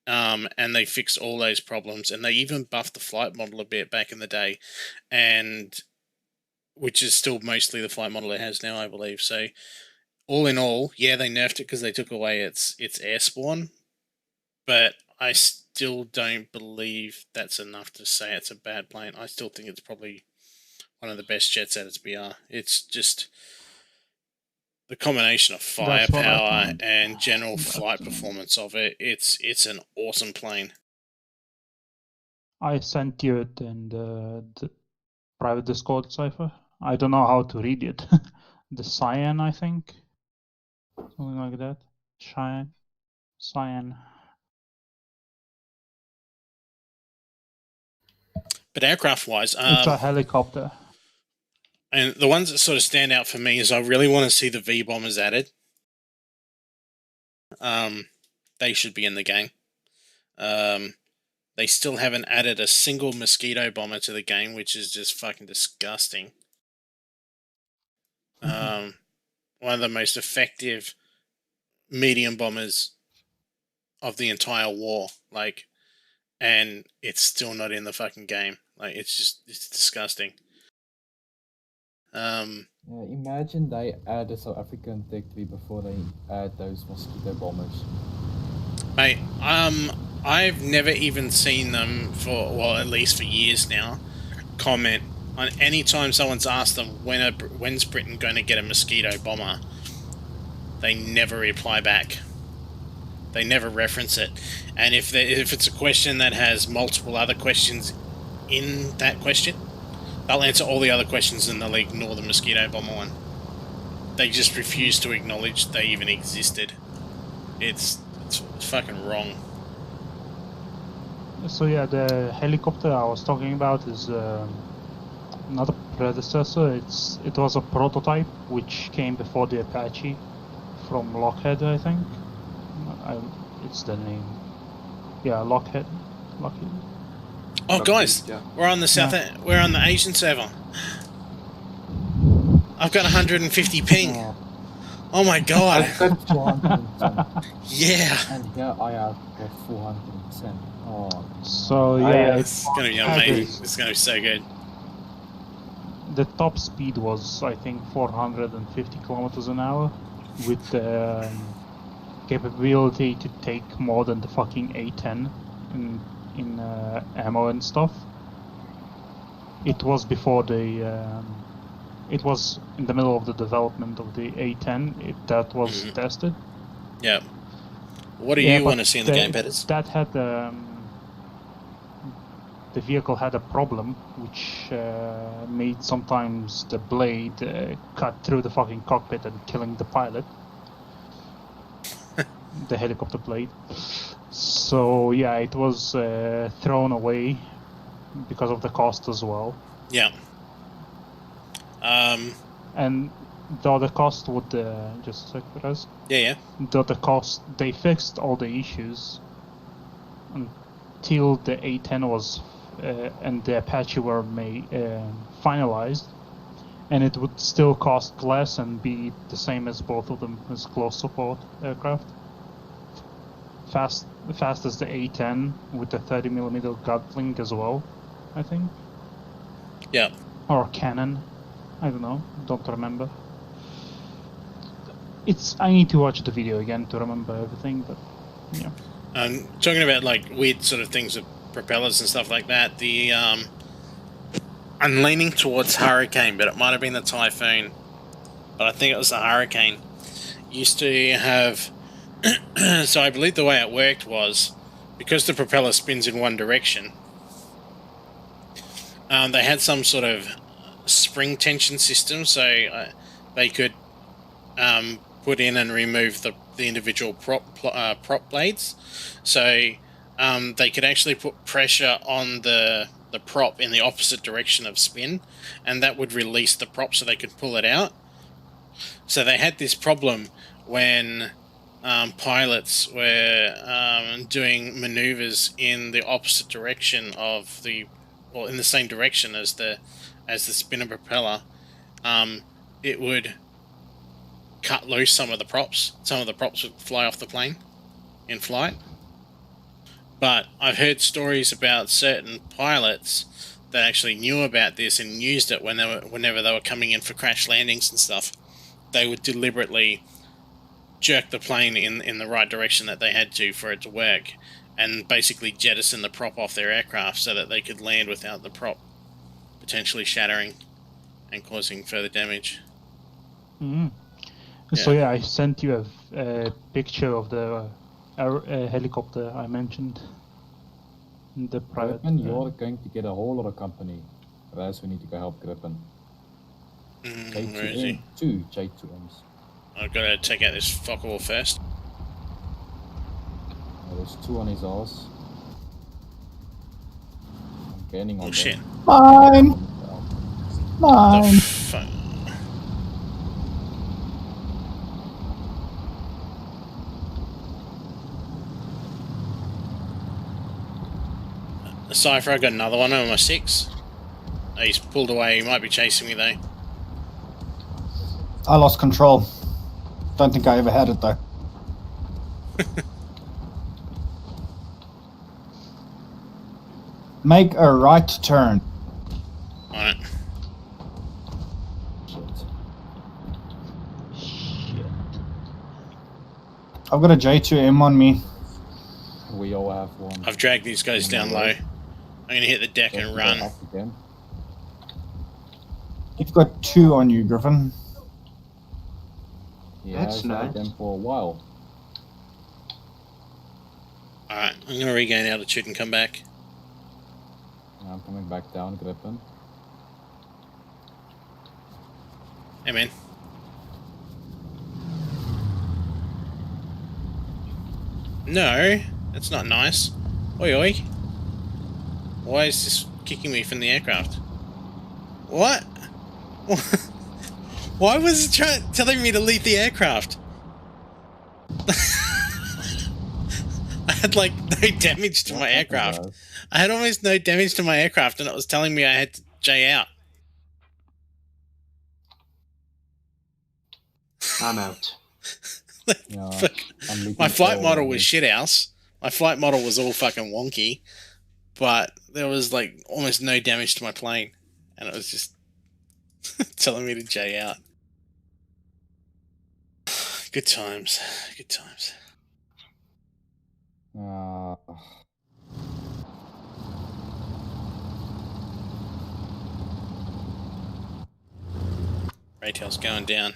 And they fixed all those problems, and they even buffed the flight model a bit back in the day, and which is still mostly the flight model it has now, I believe. So, all in all, yeah, they nerfed it because they took away its air spawn, but I still don't believe that's enough to say it's a bad plane. I still think it's probably one of the best jets at its BR. It's just the combination of firepower and general flight performance of it. It's an awesome plane. I sent you it in the private Discord, Cypher. I don't know how to read it. The Cyan, I think. Something like that. Cyan. But aircraft-wise, it's a helicopter. And the ones that sort of stand out for me is I really want to see the V bombers added. They should be in the game. They still haven't added a single mosquito bomber to the game, which is just fucking disgusting. One of the most effective medium bombers of the entire war, like, and it's still not in the fucking game. Like, it's disgusting. Imagine they add the South African Tech 3 before they add those mosquito bombers. Mate, I've never even seen them for, well, at least for years now, comment on any time someone's asked them when's Britain going to get a mosquito bomber. They never reply back. They never reference it. And if it's a question that has multiple other questions in that question, they'll answer all the other questions and they'll ignore the mosquito bomber one. They just refuse to acknowledge they even existed. It's fucking wrong. So yeah, the helicopter I was talking about is not a predecessor. It was a prototype which came before the Apache from Lockheed, I think. It's the name. Yeah, Lockheed. Oh, guys, yeah. we're on the we're on the Asian server. I've got 150 ping. Oh my god. 410. Yeah. And here I have 410. Oh. So yeah, It's gonna be amazing. It's gonna be so good. The top speed was, I think, 450 kilometers an hour, with the capability to take more than the fucking A10 in ammo and stuff. It was before the it was in the middle of the development of the A10 that was tested. Yeah. What do you want to see in the game, Pettis? That had the vehicle had a problem which made sometimes the blade cut through the fucking cockpit and killing the pilot. The helicopter blade. So yeah, it was thrown away because of the cost as well. Yeah. And the other cost would just a sec, Perez. Yeah. The other cost, they fixed all the issues until the A10 was and the Apache were finalized, and it would still cost less and be the same as both of them as close support aircraft. Fast as the A10 with the 30mm Gatling as well, I think. Yeah. Or cannon, I don't know, don't remember. I need to watch the video again to remember everything, but yeah. Talking about like weird sort of things with propellers and stuff like that, I'm leaning towards Hurricane, but it might have been the Typhoon, but I think it was the Hurricane. Used to have so I believe the way it worked was, because the propeller spins in one direction, they had some sort of spring tension system, so they could put in and remove the individual prop blades. So they could actually put pressure on the prop in the opposite direction of spin, and that would release the prop so they could pull it out. So they had this problem when pilots were doing maneuvers in the opposite direction of in the same direction as the spinner propeller. It would cut loose some of the props. Some of the props would fly off the plane in flight. But I've heard stories about certain pilots that actually knew about this and used it whenever they were coming in for crash landings and stuff. They would deliberately jerk the plane in the right direction that they had to for it to work, and basically jettison the prop off their aircraft so that they could land without the prop potentially shattering and causing further damage. Mm-hmm. Yeah. So yeah, I sent you a picture of the helicopter I mentioned. The private. Gripen, you're going to get a whole lot of company. Raz, we need to go help Gripen. Where is he? 2 J2Ms. I've got to take out this fuckwall first. There's 2 on his arse. I'm gaining on Oh shit. Mine! Mine. fuck? Cypher, I got another one on my 6. Oh, he's pulled away. He might be chasing me though. I lost control. Don't think I ever had it though. Make a right turn. On it. Shit. I've got a J2M on me. We all have one. I've dragged these guys down low. I'm gonna hit the deck and run. Up again. You've got 2 on you, Griffin. Yeah, That's I've had nice. them for a while. Alright, I'm gonna regain altitude and come back. Now I'm coming back down, Griffin. Hey man. No, that's not nice. Oi oi. Why is this kicking me from the aircraft? What? Why was it telling me to leave the aircraft? I had like no damage to What my happened, aircraft. guys? I had almost no damage to my aircraft and it was telling me I had to J out. I'm out. Yeah, Fuck. I'm leaking My flight oil model on was me. shithouse. My flight model was all fucking wonky, but there was like almost no damage to my plane, and it was just telling me to J out. Good times, good times. Raytail's going down.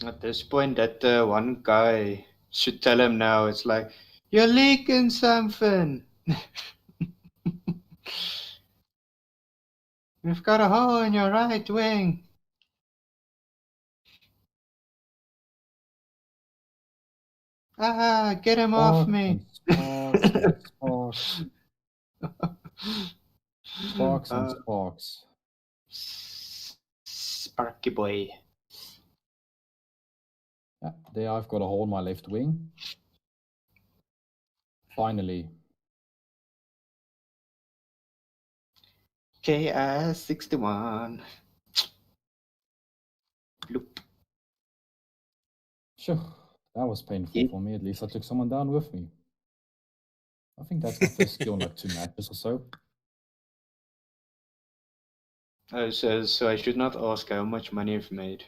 At this point, that one guy should tell him now. It's like, you're leaking something. You've got a hole in your right wing. Ah, get him off me. Sparks and sparks. Sparky boy. Yeah, there I've got a hole in my left wing. Finally. KS61. Bloop. Sure, that was painful Yeah. for me. At least I took someone down with me. I think that's my first skill in like 2 matches or so. Oh, so I should not ask how much money you've made.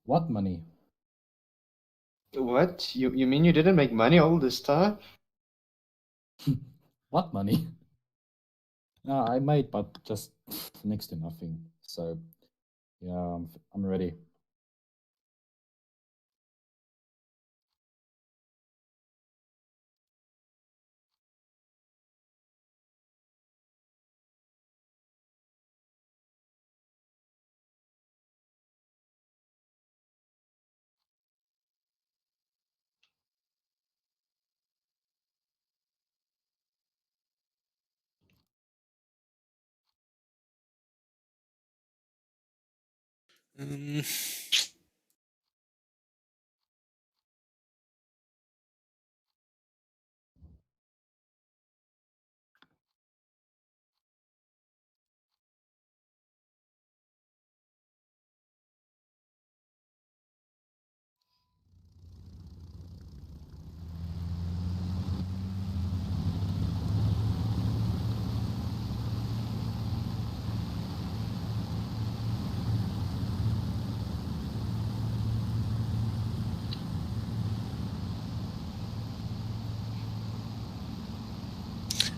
What money? What? You mean you didn't make money all this time? What money? No, I made, but just next to nothing. So, yeah, I'm ready. Um,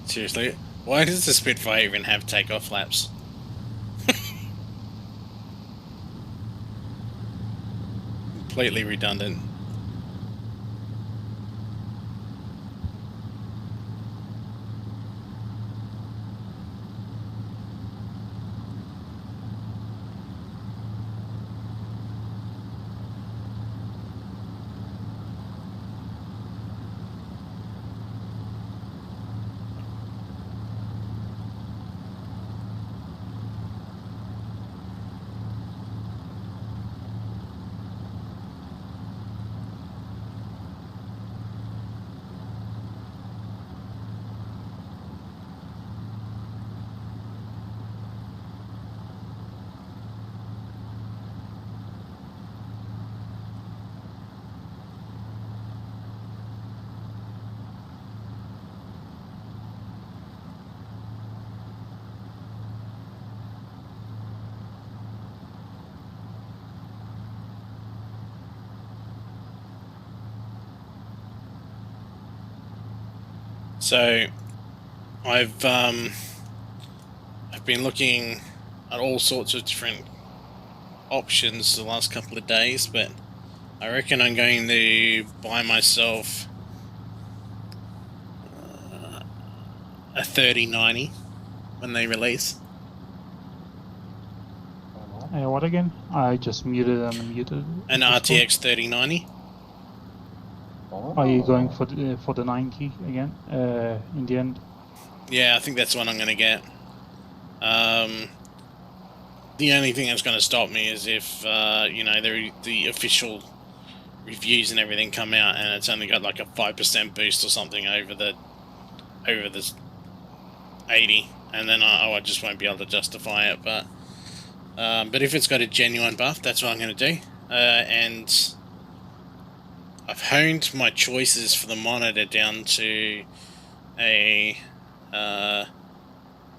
seriously, why does the Spitfire even have takeoff flaps? Completely redundant. So, I've been looking at all sorts of different options the last couple of days, but I reckon I'm going to buy myself a 3090 when they release. What again? I just muted and unmuted. An RTX 3090. Are you going for the 90 again? In the end. Yeah, I think that's what I'm going to get. The only thing that's going to stop me is if you know, the official reviews and everything come out and it's only got like a 5% boost or something over the 80, and then I just won't be able to justify it. But if it's got a genuine buff, that's what I'm going to do. And I've honed my choices for the monitor down to the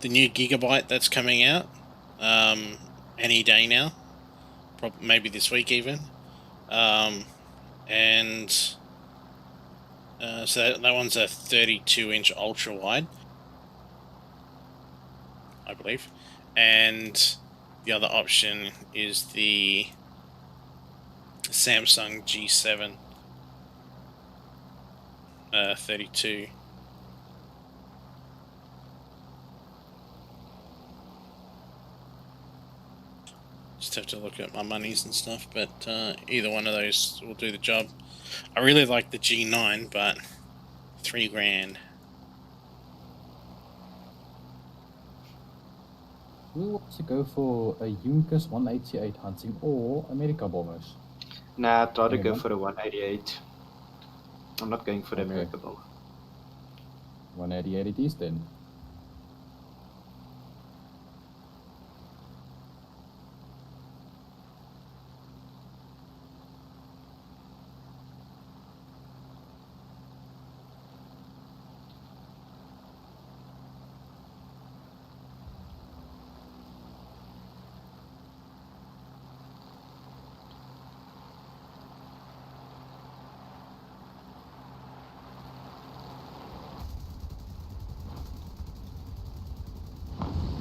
new Gigabyte that's coming out any day now, maybe this week even, and so that one's a 32-inch ultra wide, I believe, and the other option is the Samsung G7 32. Just have to look at my monies and stuff, but either one of those will do the job. I really like the G9, but $3,000. We want to go for a Junkers 188 hunting or America bombers. Nah, I'd rather go Anyone? for a 188. I'm not going for the Okay. America Bomber. 188 it is then.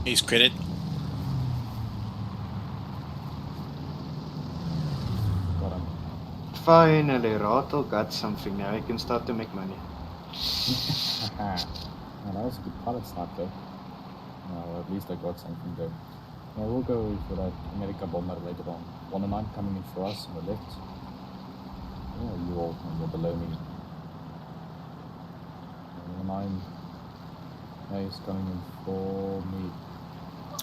He's critted. Got him. Finally, Ratel got something now. He can start to make money. Now that was a good pilot snipe though. No, at least I got something though. Now we'll go for that America bomber later on. 109 coming in for us on the left. Yeah, you all and you're below me. 109. Yeah, he's coming in for me.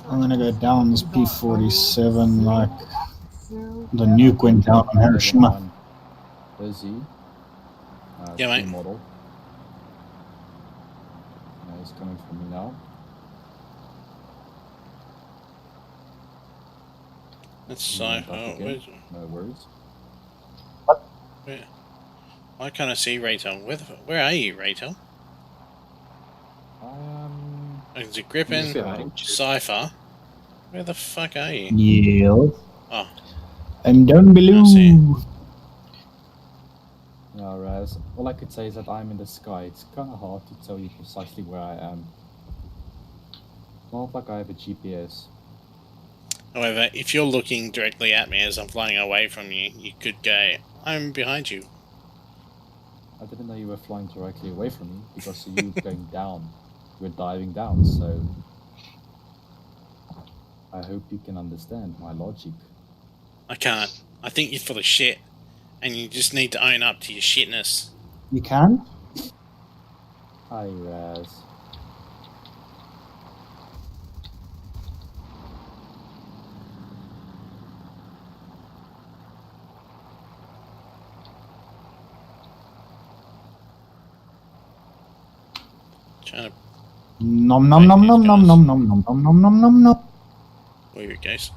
I'm gonna go down this P-47 like the nuke went down on Hiroshima. Busy. Yeah, mate. Model. Yeah, he's coming for me now. That's He so. went up again. No worries. Why can't I see Raytel? Where are you, Raytel? Is it Grippin? He's behind you. Cypher? Where the fuck are you? Yeah. Oh, I'm down below. I see. Yeah, Raz. All I could say is that I'm in the sky. It's kind of hard to tell you precisely where I am. Not like I have a GPS. however, if you're looking directly at me as I'm flying away from you, you could go, I'm behind you. I didn't know you were flying directly away from me because you were going down. You were diving down, so I hope you can understand my logic. I can't. I think you're full of shit. And you just need to own up to your shitness. You can? Hi, Raz. Trying to. Nom nom nom nom nom nom nom nom nom nom nom nom nom. Where it goes.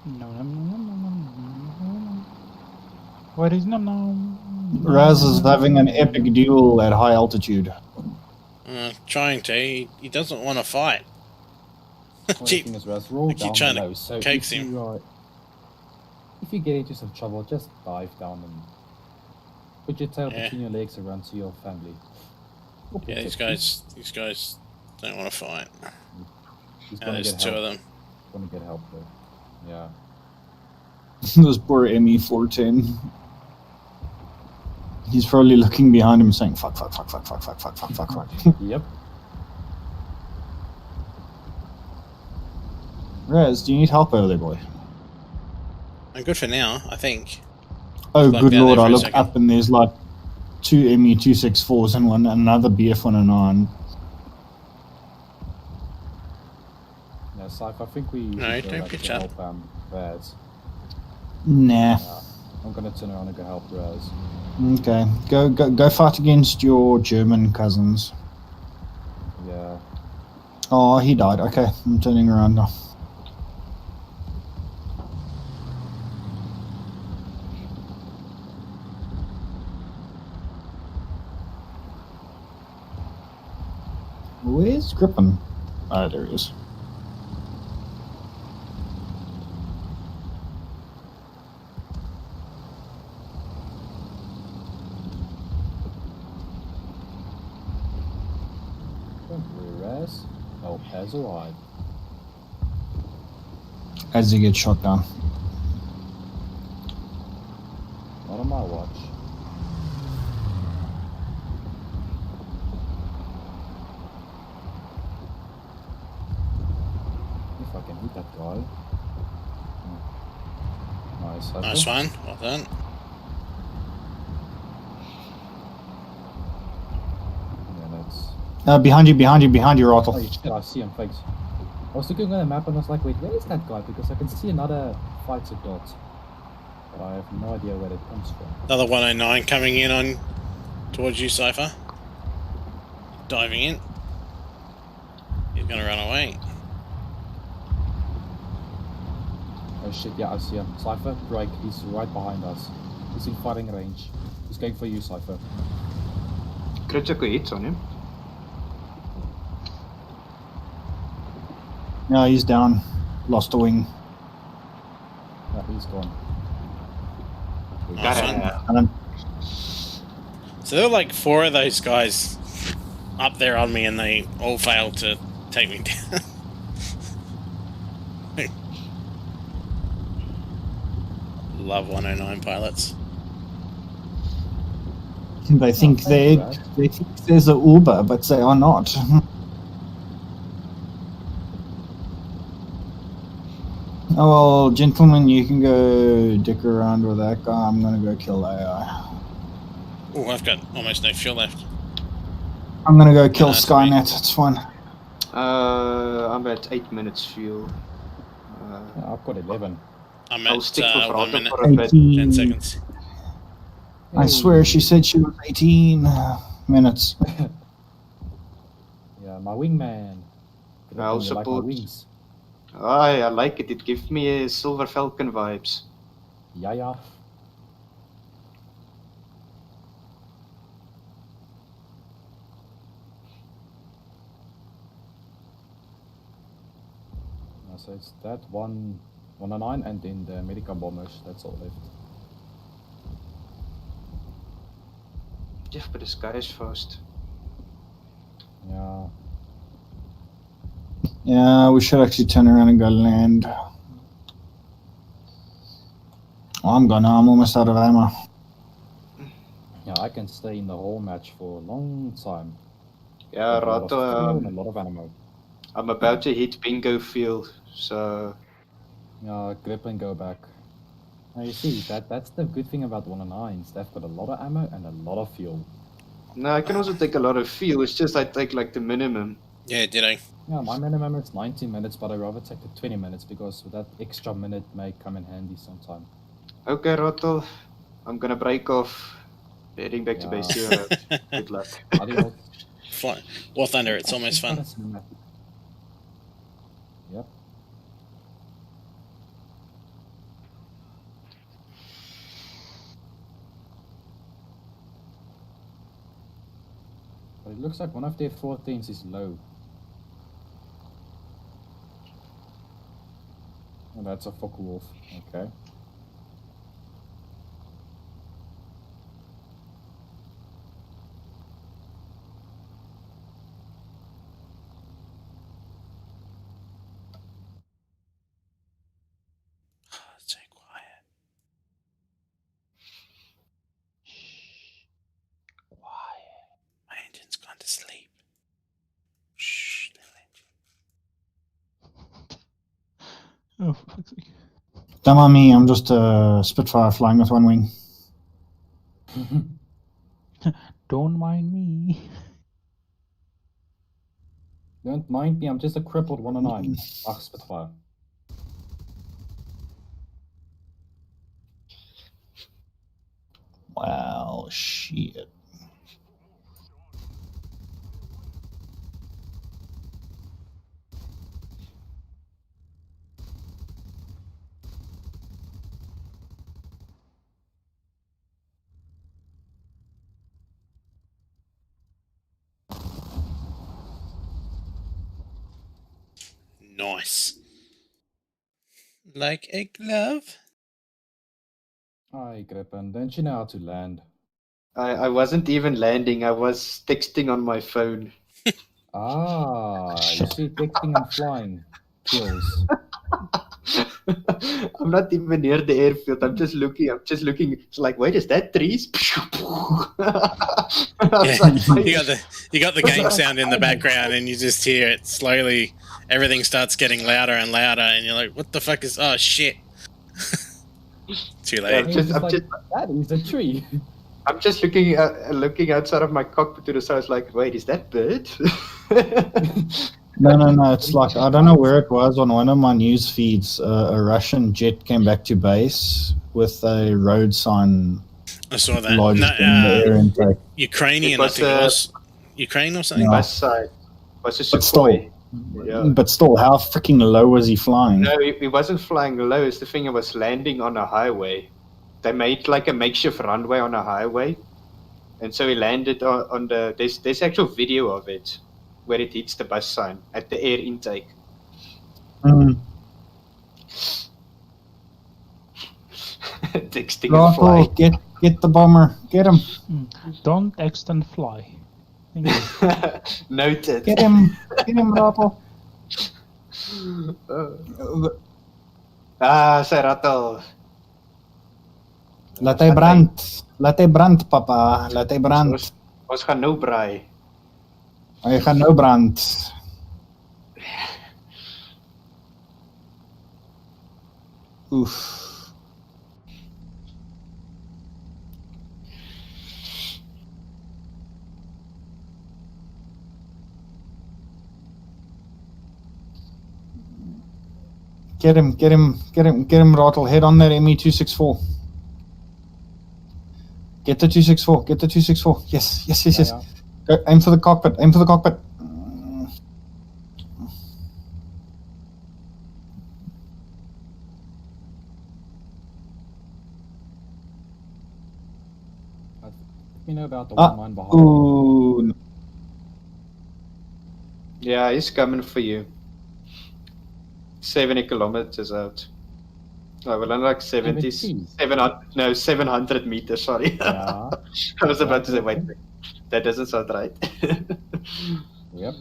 No, no, no, no, no, no, no, no. What is no, no? Raz is having an epic duel at high altitude. Trying to. He doesn't want to fight. Well, the thing is, Raz, roll I keep down trying to below, so coax if you get into some trouble, just dive down and Put your tail Yeah. between your legs and run to your family. Or Yeah, put these guys don't want to fight. He's Oh, gonna there's get two help. of them. Gonna get help though. Yeah. This poor ME410. He's probably looking behind him saying, fuck, fuck, fuck, fuck, fuck, fuck, fuck, fuck, fuck, fuck. Yep. Rez, do you need help over there, boy? I'm good for now, I think. Oh, Slow good down lord, there for I a look second. up and there's like 2 ME264s and another BF109. Yeah, Cypher, I think we No, should go don't back pitch to up. help Raz. Nah. Yeah. I'm gonna turn around and go help Raz. Okay, go fight against your German cousins. Yeah. Oh, he died. Okay, I'm turning around now. Where's Griffin? Ah, there he is. Don't worry, Raz. Help has arrived. As he gets shot down. Not on my watch. If I can hit that guy. Nice. Cypher. Nice one. Well done. Yeah, that's. Behind you, Oh Rottle. shit, I see him, thanks. I was looking at the map and I was like, wait, where is that guy? Because I can see another fighter dot. But I have no idea where it comes from. Another 109 coming in on towards you, Cypher. Diving in. He's gonna run away. Oh shit, yeah, I see him. Cypher, break. He's right behind us. He's in fighting range. He's going for you, Cypher. Critical hits on him. Yeah, he's down. Lost a wing. Yeah, he's gone. Nice one. And So there were like 4 of those guys up there on me and they all failed to take me down. Love 109 pilots. they think thanks, they think there's a Uber, but they are not. Oh well, gentlemen, you can go dick around with that guy. I'm gonna go kill AI. Oh, I've got almost no fuel left. I'm gonna go kill that's me. Skynet. It's fine. I'm at 8 minutes fuel. Yeah, I've got 11. I'm I'll at stick with 1 Rottle minute, for a bit. 10 seconds. I swear she said she was 18 minutes. Yeah, my wingman. I'll You like my support. wings. I like it. It gives me Silver Falcon vibes. Yeah, yeah. So it's that 109 and then the American bombers. That's all left. Yeah, but this guy is fast. Yeah. Yeah, we should actually turn around and go land. I'm gonna. I'm almost out of ammo. Yeah, I can stay in the whole match for a long time. Yeah, With a lot of fuel Rottle, and a lot of ammo. I'm about to hit bingo field, so Yeah, grip and go back. Now you see, that's the good thing about 109s. They've got a lot of ammo and a lot of fuel. no, I can also take a lot of fuel. It's just I take like the minimum. Yeah, did I? Yeah, my minimum is 90 minutes, but I'd rather take the 20 minutes because that extra minute may come in handy sometime. Okay, Rottle, I'm gonna break off. Heading back to base Yeah. 0. Good luck. Adios. Fly. War Thunder, it's almost fun. Yep. But it looks like one of their 14s is low. Oh, that's a Focke-Wulf. Okay. Oh, for fuck's sake. Don't mind me, I'm just a Spitfire flying with one wing. Don't mind me. Don't mind me, I'm just a crippled 109. Ach, Spitfire. Well, shit. Nice. Like a glove. Hi, Griffin. Don't you know how to land? I wasn't even landing, I was texting on my phone. Ah, you see, texting and flying kills. I'm not even near the airfield. I'm just looking. It's like, wait, is that trees? I was like, You got the game sound in the background, and you just hear it slowly. Everything starts getting louder and louder, and you're like, "What the fuck is? Oh shit!" Too late. I'm just- that is a tree. I'm just looking outside of my cockpit to the side. I was like, wait, is that bird? No. It's like, I don't know where it was on one of my news feeds. A Russian jet came back to base with a road sign I saw that. lodged No, in the air intake. Ukrainian, It I was, think it was. Ukraine or something. Yeah. Bus side. Was a But still, Sukhoi. Yeah. but still, how freaking low was he flying? No, he wasn't flying low. It's the thing. It was landing on a highway. They made like a makeshift runway on a highway, and so he landed on the. There's actual video of it, where it hits the bus sign at the air intake. Mm. Texting and Rocco, flying. get the bomber. Get him. Don't text and fly. Thank you. Noted. Get him. Get him, Rocco. Sy rattel. Laat hy brand. Laat hy brand, papa. Laat hy brand. Ons gaan nou braai. Hy gaan nou brand. Oof. Get him, Rattle. Head on that ME-264. Get the 264, get the 264. Yes. Yeah. Go, aim for the cockpit, Let me know about the 109 behind me. Ooh. Yeah, he's coming for you. 70 kilometers out. Oh, well, like 70, 70? 700 meters, sorry. Yeah. I was about to say, wait, that doesn't sound right. Yep.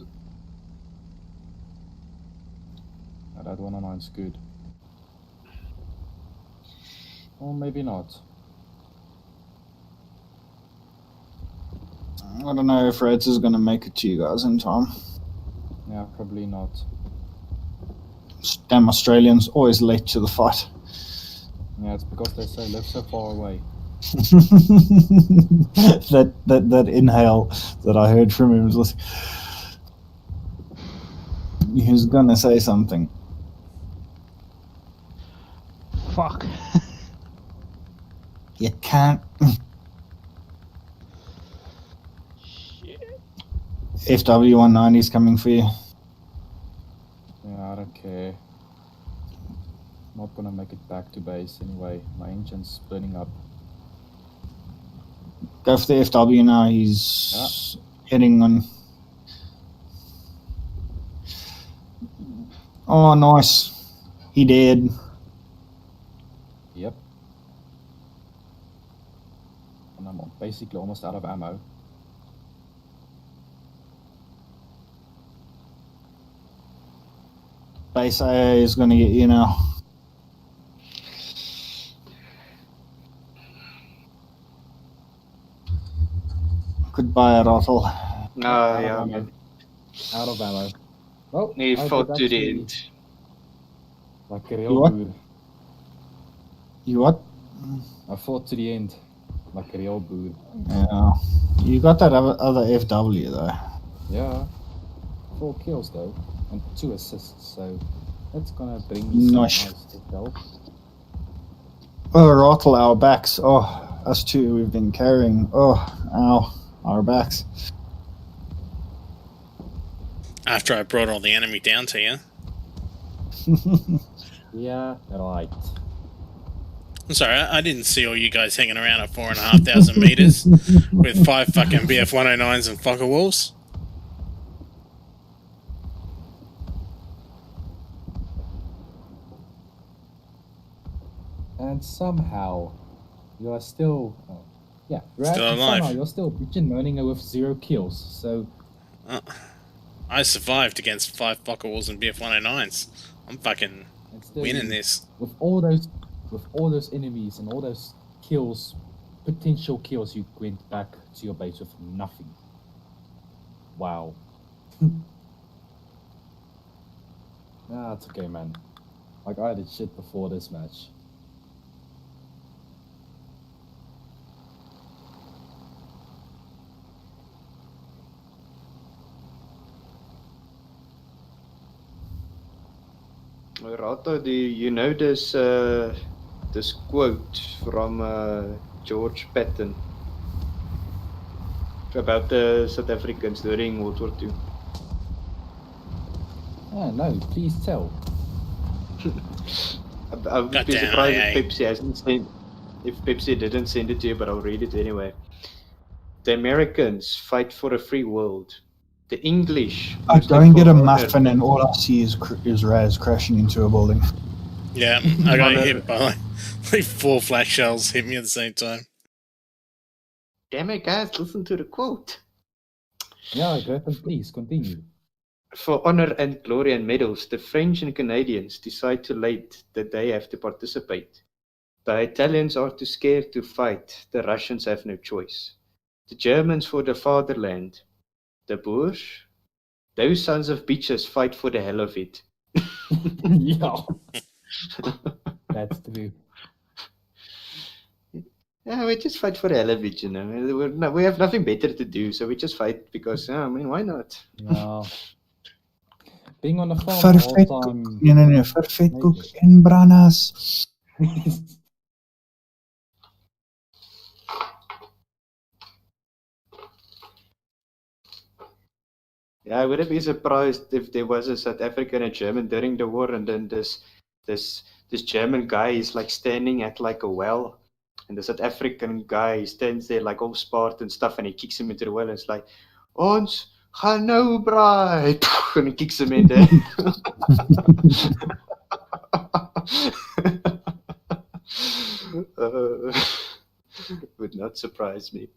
Oh, that 109's good. Or maybe not. I don't know if Reds is going to make it to you guys in time. Yeah, probably not. Damn Australians, always late to the fight. Yeah, it's because they say live so far away. that inhale that I heard from him was like, he was going to say something. Fuck. You can't. FW190 is coming for you. Yeah, I don't care. Not gonna make it back to base anyway. My engine's burning up. Go for the FW now. He's heading on. Oh, nice. He did. Yep. And I'm basically almost out of ammo. Base A is going to get you now. Goodbye, Rattle. No, Out of yeah, ammo. man. Out of ammo. Well, He I'll fought get to back the end. Like a You real what? boer. You what? I fought to the end. Like a real boer. Yeah. You got that other FW though. Yeah. 4 kills though. And 2 assists, so that's gonna bring me some Nice. nice intel. Oh, rattle our backs. Oh, us two, we've been carrying. Oh, ow, our backs. After I brought all the enemy down to you. Yeah, right. I'm sorry, I didn't see all you guys hanging around at 4,500 meters with 5 fucking BF 109s and fucker wolves. And somehow you are still Still alive. Somehow you're still bitching moaning with 0 kills. So I survived against 5 fucker wolves and BF 109s. I'm fucking and still winning this. with all those enemies and all those kills, potential kills, you went back to your base with nothing. Wow. Nah, it's okay, man. Like I did shit before this match. Rato, do you know this this quote from George Patton about the South Africans during World War II? Ah, no, please tell. I would be Goddamn, surprised aye, if Pepsi hasn't sent, if Pepsi didn't send it to you, but I'll read it anyway. The Americans fight for a free world. The English I must go look and get for a honor. muffin, and all I see is Raz crashing into a building. Yeah, I got Honor. hit by like 4 flash shells hit me at the same time. Damn it, guys, listen to the quote. Yeah, Griffin, please continue. For honor and glory and medals, the French and Canadians decide too late that they have to participate. The Italians are too scared to fight. The Russians have no choice. The Germans for the fatherland. The Boers? Those sons of bitches fight for the hell of it. Yeah. That's true. Yeah, we just fight for the hell of it, you know. We have nothing better to do, so we just fight because, I mean, why not? Yeah. Being on the farm the whole Vervetkoek. time. Nee, vervetkoek en branas. Yeah, I wouldn't be surprised if there was a South African and a German during the war, and then this German guy is like standing at like a well, and the South African guy stands there like all smart and stuff, and he kicks him into the well, and it's like, "Ons gaan nou braai," and he kicks him in there. Would not surprise me.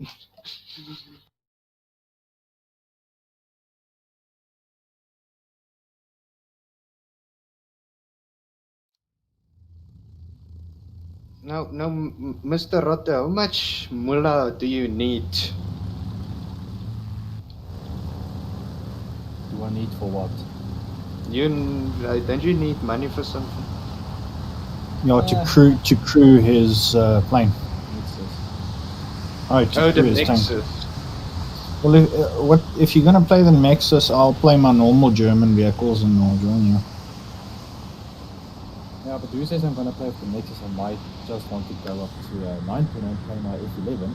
Now, Mr. Rotte, how much mullah do you need? Do I need for what? Don't you need money for something? Yeah, to crew his plane. Nexus. Oh, to Oh, crew the his tank. Nexus. Well, if you're gonna play the Nexus, I'll play my normal German vehicles and I'll join you. Yeah, but who says I'm gonna play with the Nexus? I might just want to go up to 19 and play my F11.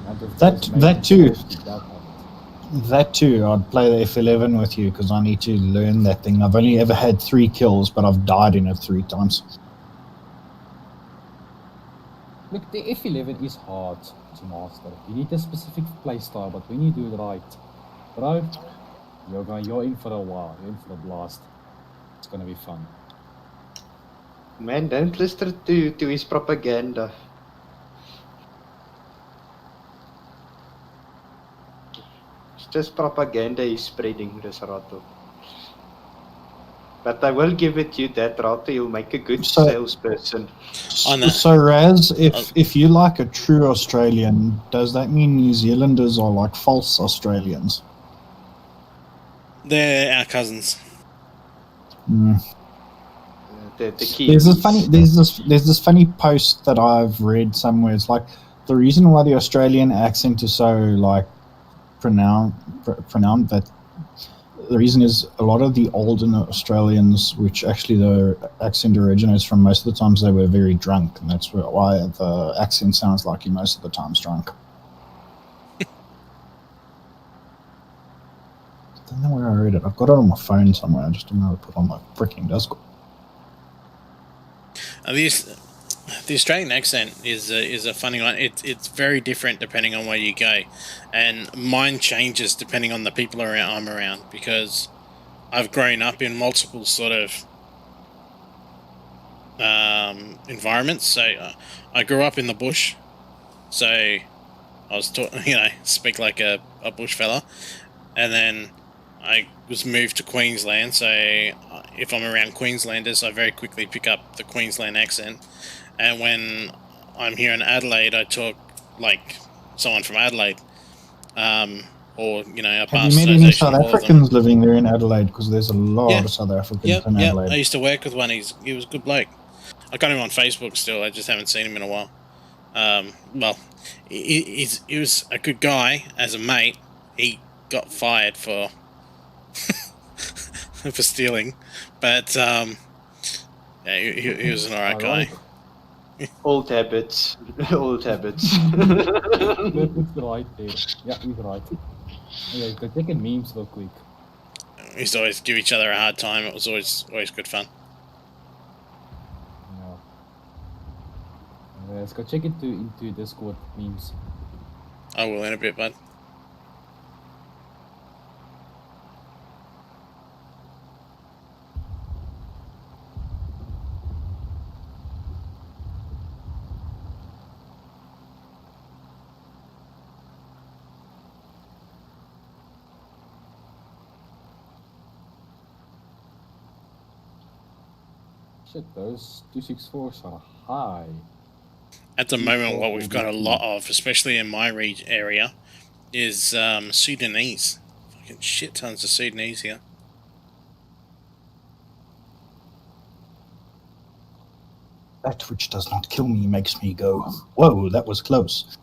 And if That- there's that too. maybe without that. That too, I'd play the F11 with you because I need to learn that thing. I've only ever had 3 kills, but I've died in it 3 times. Look, the F11 is hard to master. You need a specific playstyle, but when you do it right, bro, you're in for a while. You're in for a blast. It's gonna be fun. Man, don't listen to his propaganda. It's just propaganda he's spreading, this Rato. But I will give it you that Rato, you'll make a good So- salesperson. On that. So Raz, if you like a true Australian, does that mean New Zealanders are like false Australians? They're our cousins. Mm. the key. There's this funny post that I've read somewhere. It's like the reason why the Australian accent is so like pronounced that the reason is a lot of the older Australians, which actually their accent originates from, most of the times they were very drunk, and that's why the accent sounds like he most of the time's drunk. I don't know where I read it. I've got it on my phone somewhere. I just don't know how to put it on my freaking Discord. The Australian accent is a funny one. It's very different depending on where you go, and mine changes depending on the people I'm around, because I've grown up in multiple sort of environments. So I grew up in the bush, so I was taught, speak like a bush fella, and then I was moved to Queensland. So if I'm around Queenslanders, I very quickly pick up the Queensland accent. And when I'm here in Adelaide, I talk like someone from Adelaide, or a Have you met bastardization any of South all of them. Africans living there in Adelaide? Because there's a lot of South Africans in I Adelaide. used to work with one. He was a good bloke. I got him on Facebook still. I just haven't seen him in a while. Well, he was a good guy as a mate. He got fired for for stealing, but he was an alright guy. Old habits. Old habits. It's right there. Yeah, he's right. Okay, go check in memes real quick. We used to always give each other a hard time. It was always good fun. Yeah. Let's go check into Discord memes. I will in a bit, bud. Shit, those 264s are high. At the moment, what we've got a lot of, especially in my area, is Sudanese. Fucking shit tons of Sudanese here. That which does not kill me makes me go, whoa, that was close.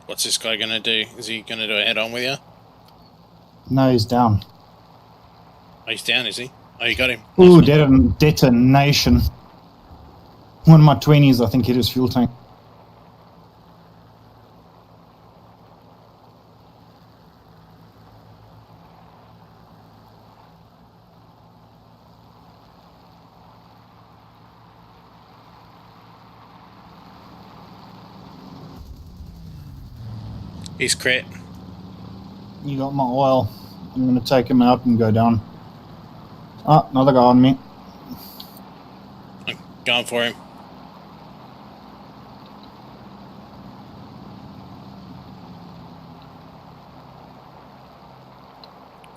What's this guy gonna do? Is he gonna do a head-on with you? No, he's down. Oh, he's down, is he? Oh, you got him. Ooh, detonation. One of my 20s, I think, hit his fuel tank. He's crit. You got my oil. I'm going to take him out and go down. Ah, another guy on me. I'm going for him.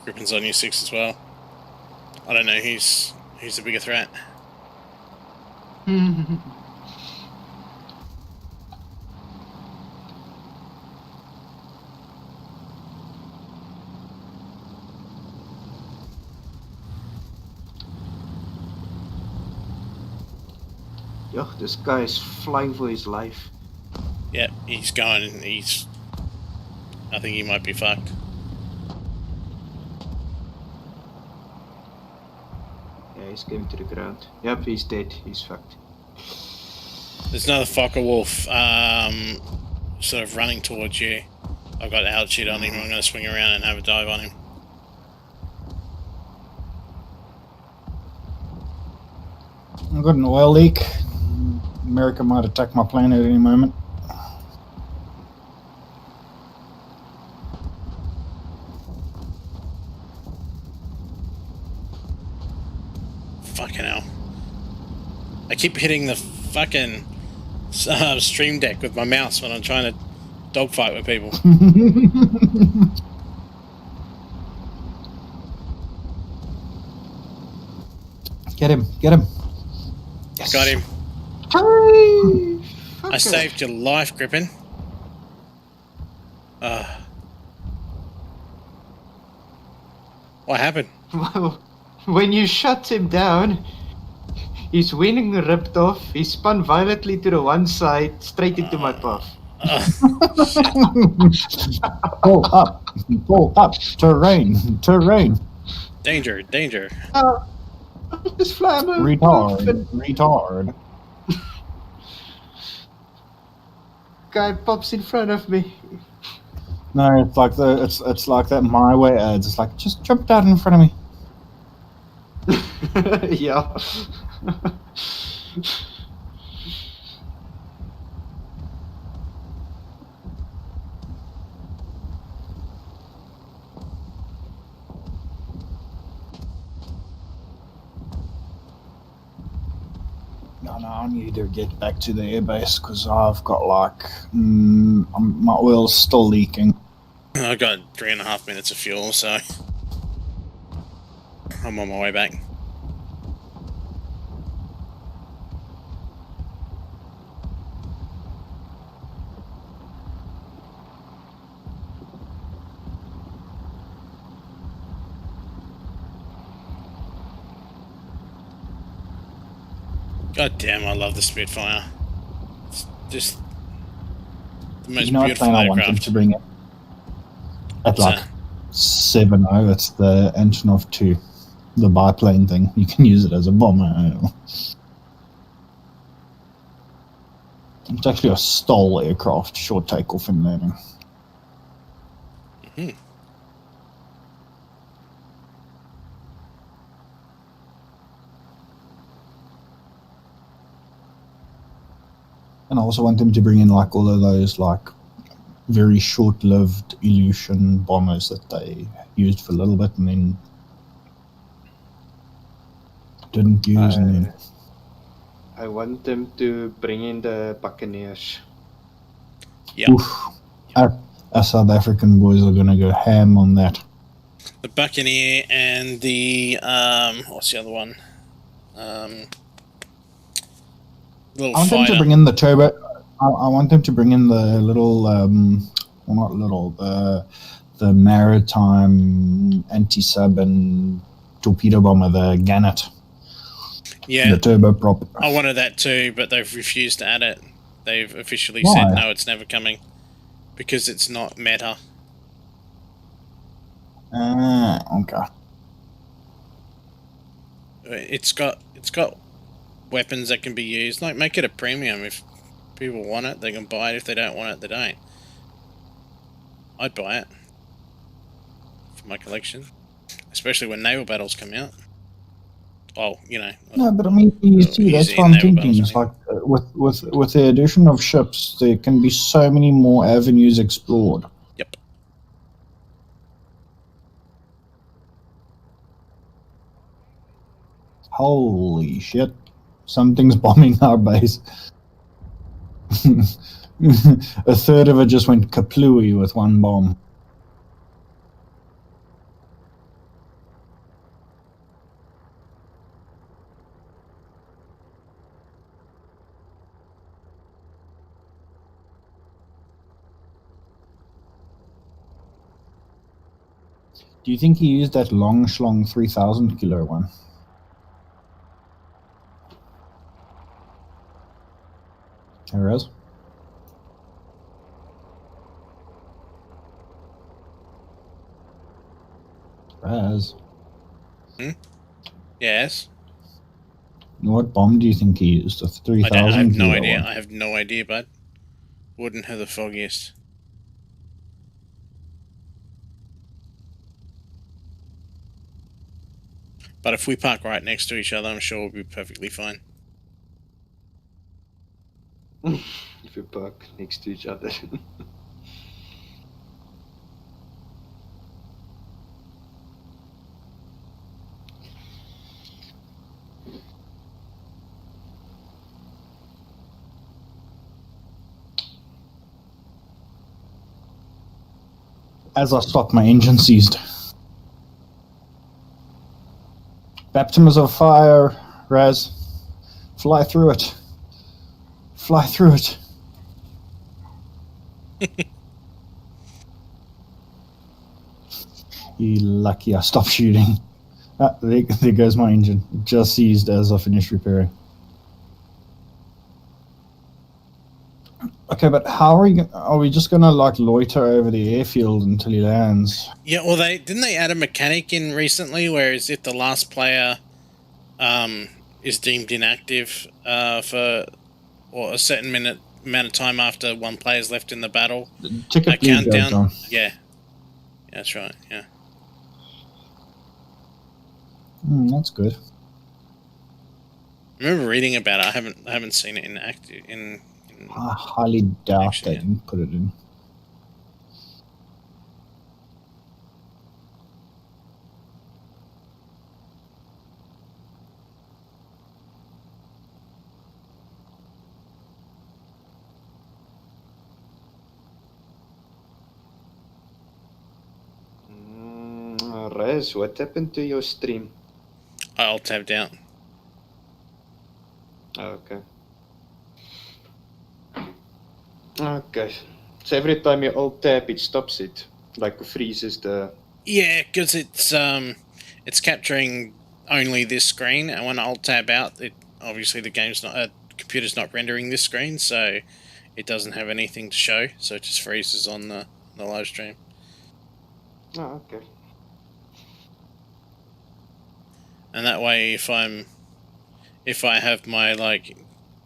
Grippen's on you 6 as well. I don't know who's the bigger threat. Yo, this guy is flying for his life. Yep, he's going. I think he might be fucked. Yeah, he's going to the ground. Yep, he's dead. He's fucked. There's another Fokker Wolf, sort of running towards you. I've got altitude on him. I'm going to swing around and have a dive on him. I've got an oil leak. America might attack my plane at any moment. Fucking hell. I keep hitting the fucking Stream Deck with my mouse when I'm trying to dogfight with people. Get him, get him. I got him. Hey, I saved your life, Grippin. What happened? Well, when you shut him down, his wing ripped off. He spun violently to the one side, straight into my path. Pull up, terrain, terrain. Danger, danger. Just fly him over. Retard. Guy pops in front of me. No, it's like it's like that My Way ads. It's like, just jump down in front of me. Yeah. No, I need to get back to the airbase because I've got like my oil's still leaking. I got 3.5 minutes of fuel, so I'm on my way back. God damn, I love the Spitfire. It's just the most You know what beautiful plane I want them aircraft. to bring it? At What's like that? 7.0, it's the Antonov 2, the biplane thing. You can use it as a bomber. It's actually a STOL aircraft, short takeoff and landing. Mhm. And I also want them to bring in like all of those like very short-lived Ilyushin bombers that they used for a little bit and then didn't use. And then I want them to bring in the Buccaneers. Yep. oof, our South African boys are gonna go ham on that. The Buccaneer and the what's the other one? Little I want them fighter. to bring in the turbo. I want them to bring in the little, well, not little, the maritime anti-sub and torpedo bomber, the Gannet, Yeah, the turboprop. I wanted that too, but they've refused to add it. They've officially Why? said no, it's never coming because it's not meta. Okay. It's got weapons that can be used. Like, make it a premium. If people want it, they can buy it. If they don't want it, they don't. I'd buy it for my collection, especially when naval battles come out. Oh, you know. No, but I mean, you see, that's Easy what I'm naval thinking. battles, It's like with the addition of ships, there can be so many more avenues explored. Yep. Holy shit! Something's bombing our base. A third of it just went kaplooey with one bomb. Do you think he used that long schlong 3000 kilo one? Raz? Raz? Yes. What bomb do you think he used? A 3000 I have no kilo idea. one? I have no idea, bud. Wouldn't have the foggiest. But if we park right next to each other, I'm sure we'll be perfectly fine. If we park next to each other. as I spot my engine seized. Baptisms of fire, Raz. Fly through it. Fly through it. You lucky I stopped shooting. There goes my engine. It just seized as I finished repairing. Okay, but how are we just gonna like loiter over the airfield until he lands? Yeah, well, didn't they add a mechanic in recently, whereas if the last player is deemed inactive for a certain amount of time after one player's left in the battle, Ticket bleed goes on. Yeah, that's right. Yeah. That's good. I remember reading about it. I haven't seen it in active in I highly doubt Actually, they yeah. didn't put it in. Rez, what happened to your stream? I'll tabbed out. Okay. Okay. So every time you alt tab, it stops it, like freezes the. Yeah, because it's capturing only this screen, and when I alt tab out, obviously the computer's not rendering this screen, so it doesn't have anything to show, so it just freezes on the live stream. Oh, okay. And that way, if I have my like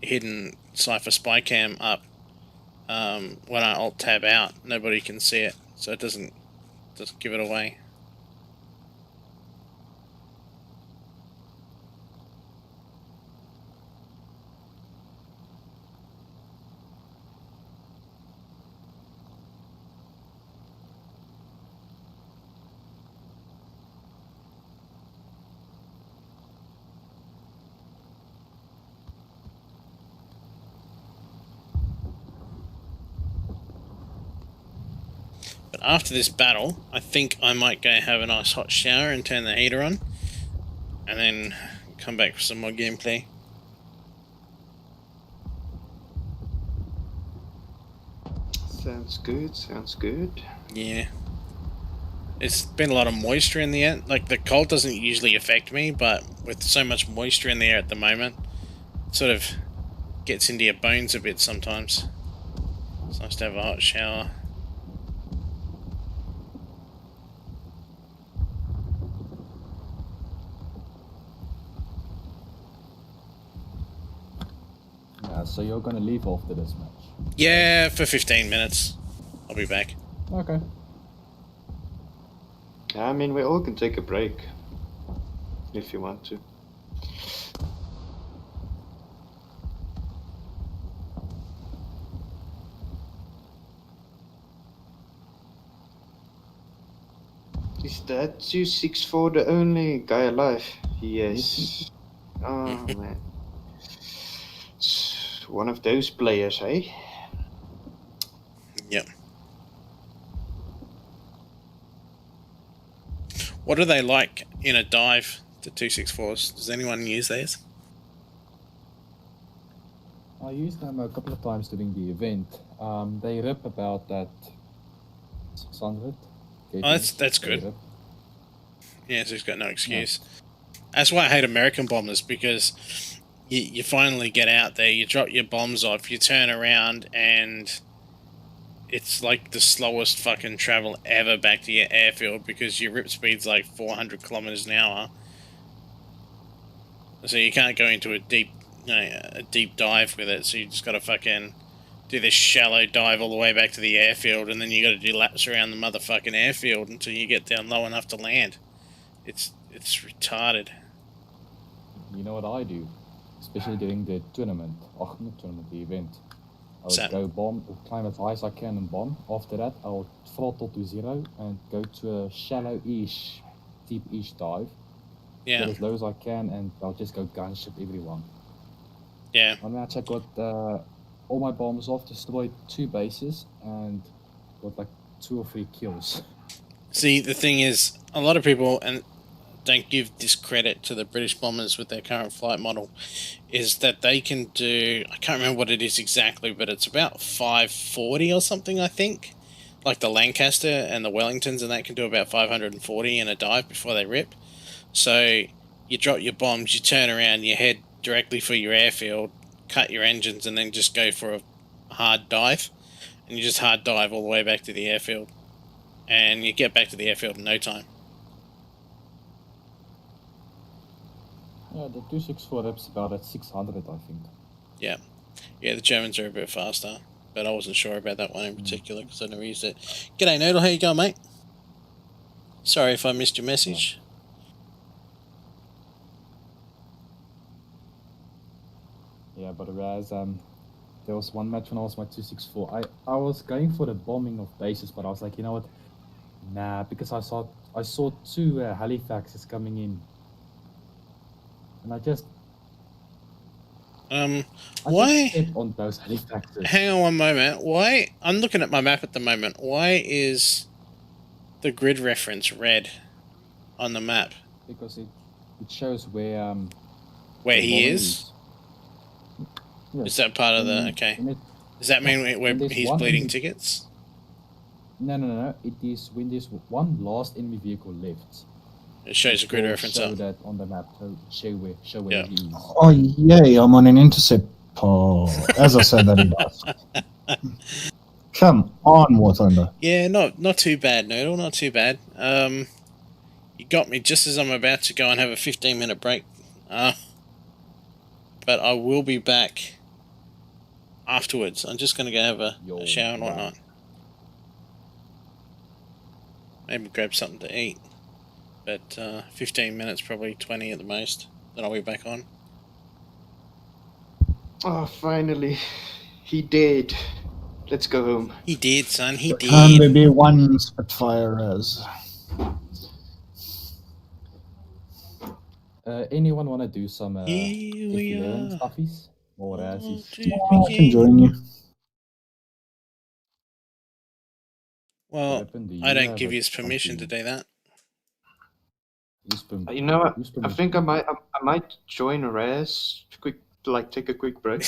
hidden Cypher spy cam up, when I alt tab out, nobody can see it, so it doesn't give it away. But after this battle, I think I might go have a nice hot shower and turn the heater on, and then come back for some more gameplay. Sounds good, sounds good. Yeah. It's been a lot of moisture in the air. Like, the cold doesn't usually affect me, but with so much moisture in the air at the moment, it sort of gets into your bones a bit sometimes. It's nice to have a hot shower. Yeah, so you're gonna leave after this match? Yeah, for 15 minutes. I'll be back. Okay. I mean, we all can take a break if you want to. Is that 264 the only guy alive? Yes. Oh man. It's one of those players, eh? Yep. What are they like in a dive, the 264s? Does anyone use these? I used them a couple of times during the event. They rip about that 600. Oh, that's good. Yeah, so he's got no excuse. Yeah. That's why I hate American bombers, because you finally get out there, you drop your bombs off, you turn around, and it's like the slowest fucking travel ever back to your airfield, because your rip speed's like 400 kilometers an hour. So you can't go into a deep dive with it, so you just gotta fucking do this shallow dive all the way back to the airfield, and then you gotta do laps around the motherfucking airfield until you get down low enough to land. It's retarded. You know what I do? Especially during the tournament. Oh, not tournament, the event. I would go bomb, climb as high as I can and bomb. After that, I'll throttle to 0 and go to a shallow-ish, deep-ish dive. Yeah. Get as low as I can, and I'll just go gunship everyone. Yeah. One match I got all my bombs off, destroyed 2 bases, and got like 2 or 3 kills. See, the thing is, a lot of people and don't give this credit to the British bombers with their current flight model, is that they can do, I can't remember what it is exactly, but it's about 540 or something, I think. Like the Lancaster and the Wellingtons and that can do about 540 in a dive before they rip. So you drop your bombs, you turn around, you head directly for your airfield, cut your engines, and then just go for a hard dive. And you just hard dive all the way back to the airfield. And you get back to the airfield in no time. Yeah, the 264 rips about at 600, I think. Yeah, the Germans are a bit faster, but I wasn't sure about that one in particular because I never used it. G'day, Noodle. How you going, mate? Sorry if I missed your message. Yeah, but whereas there was one match when I was my 264. I was going for the bombing of bases, but I was like, you know what? Nah, because I saw 2 Halifaxes coming in, and I just why? stepped on those Halifaxes. Hang on one moment. Why? I'm looking at my map at the moment. Why is the grid reference red on the map? Because it shows where Where the he bomber is? Yes. Is that part of the... Okay. Does that mean where there's he's one bleeding enemy- tickets? No. It is when there's one last enemy vehicle left. It shows a grid It will reference show up. that on the map. So show where Yeah. he is. Oh, yay, I'm on an intercept. Oh, as I said that he does. Come on, War Thunder. Yeah, not too bad, Noodle. Not too bad. You got me just as I'm about to go and have a 15-minute break. But I will be back afterwards. I'm just going to go have a shower and whatnot. Maybe grab something to eat. But 15 minutes, probably 20 at the most. Then I'll be back on. Oh, finally. He did. Let's go home. He did, son. He did. Can there be one Spitfire as? Anyone want to do some Here we F11 are. stuffies? Or Razzies? Oh, I can join you. Well, Weapon, do I you don't have give a you his permission to something- do that. You know what? Whose I permission? think I might join Raz. Take a quick break.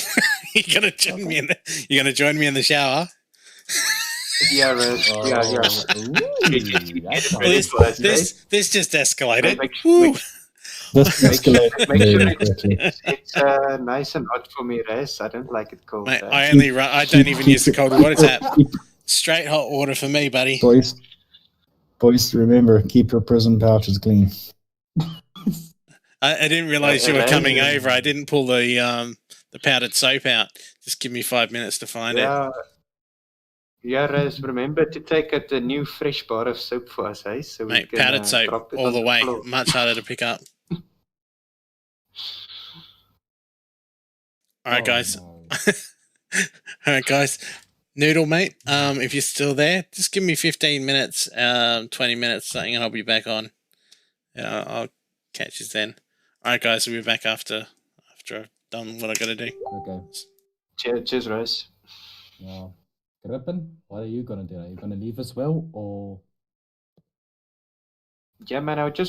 You're gonna join me in the. You're gonna join me in the shower. Yeah, Raz. Oh, Yeah. ooh, that's Well, nice. this just escalated. Make Woo. This Make sure escalated very quickly. it's nice and hot for me, Raz. I don't like it cold. Mate, eh? I only run. I don't even use the cold water tap. Keep, Straight hot water for me, buddy. boys, remember, keep your prison pouches clean. I didn't realize you were coming over. I didn't pull the powdered soap out. Just give me 5 minutes to find it. Yeah, Raz, remember to take out the new fresh bar of soap for us, eh? So Mate, we can powdered soap drop it all on the way. floor. Much harder to pick up. All right, guys. Oh, All right, guys. Noodle, mate. If you're still there, just give me 15 minutes, 20 minutes, something, and I'll be back on. Yeah, I'll catch you then. All right, guys. We'll be back after I've done what I got to do. Okay. Cheers, Raz. Now, Grippen, what are you gonna do? Are you gonna leave as well, or? Yeah, man, I just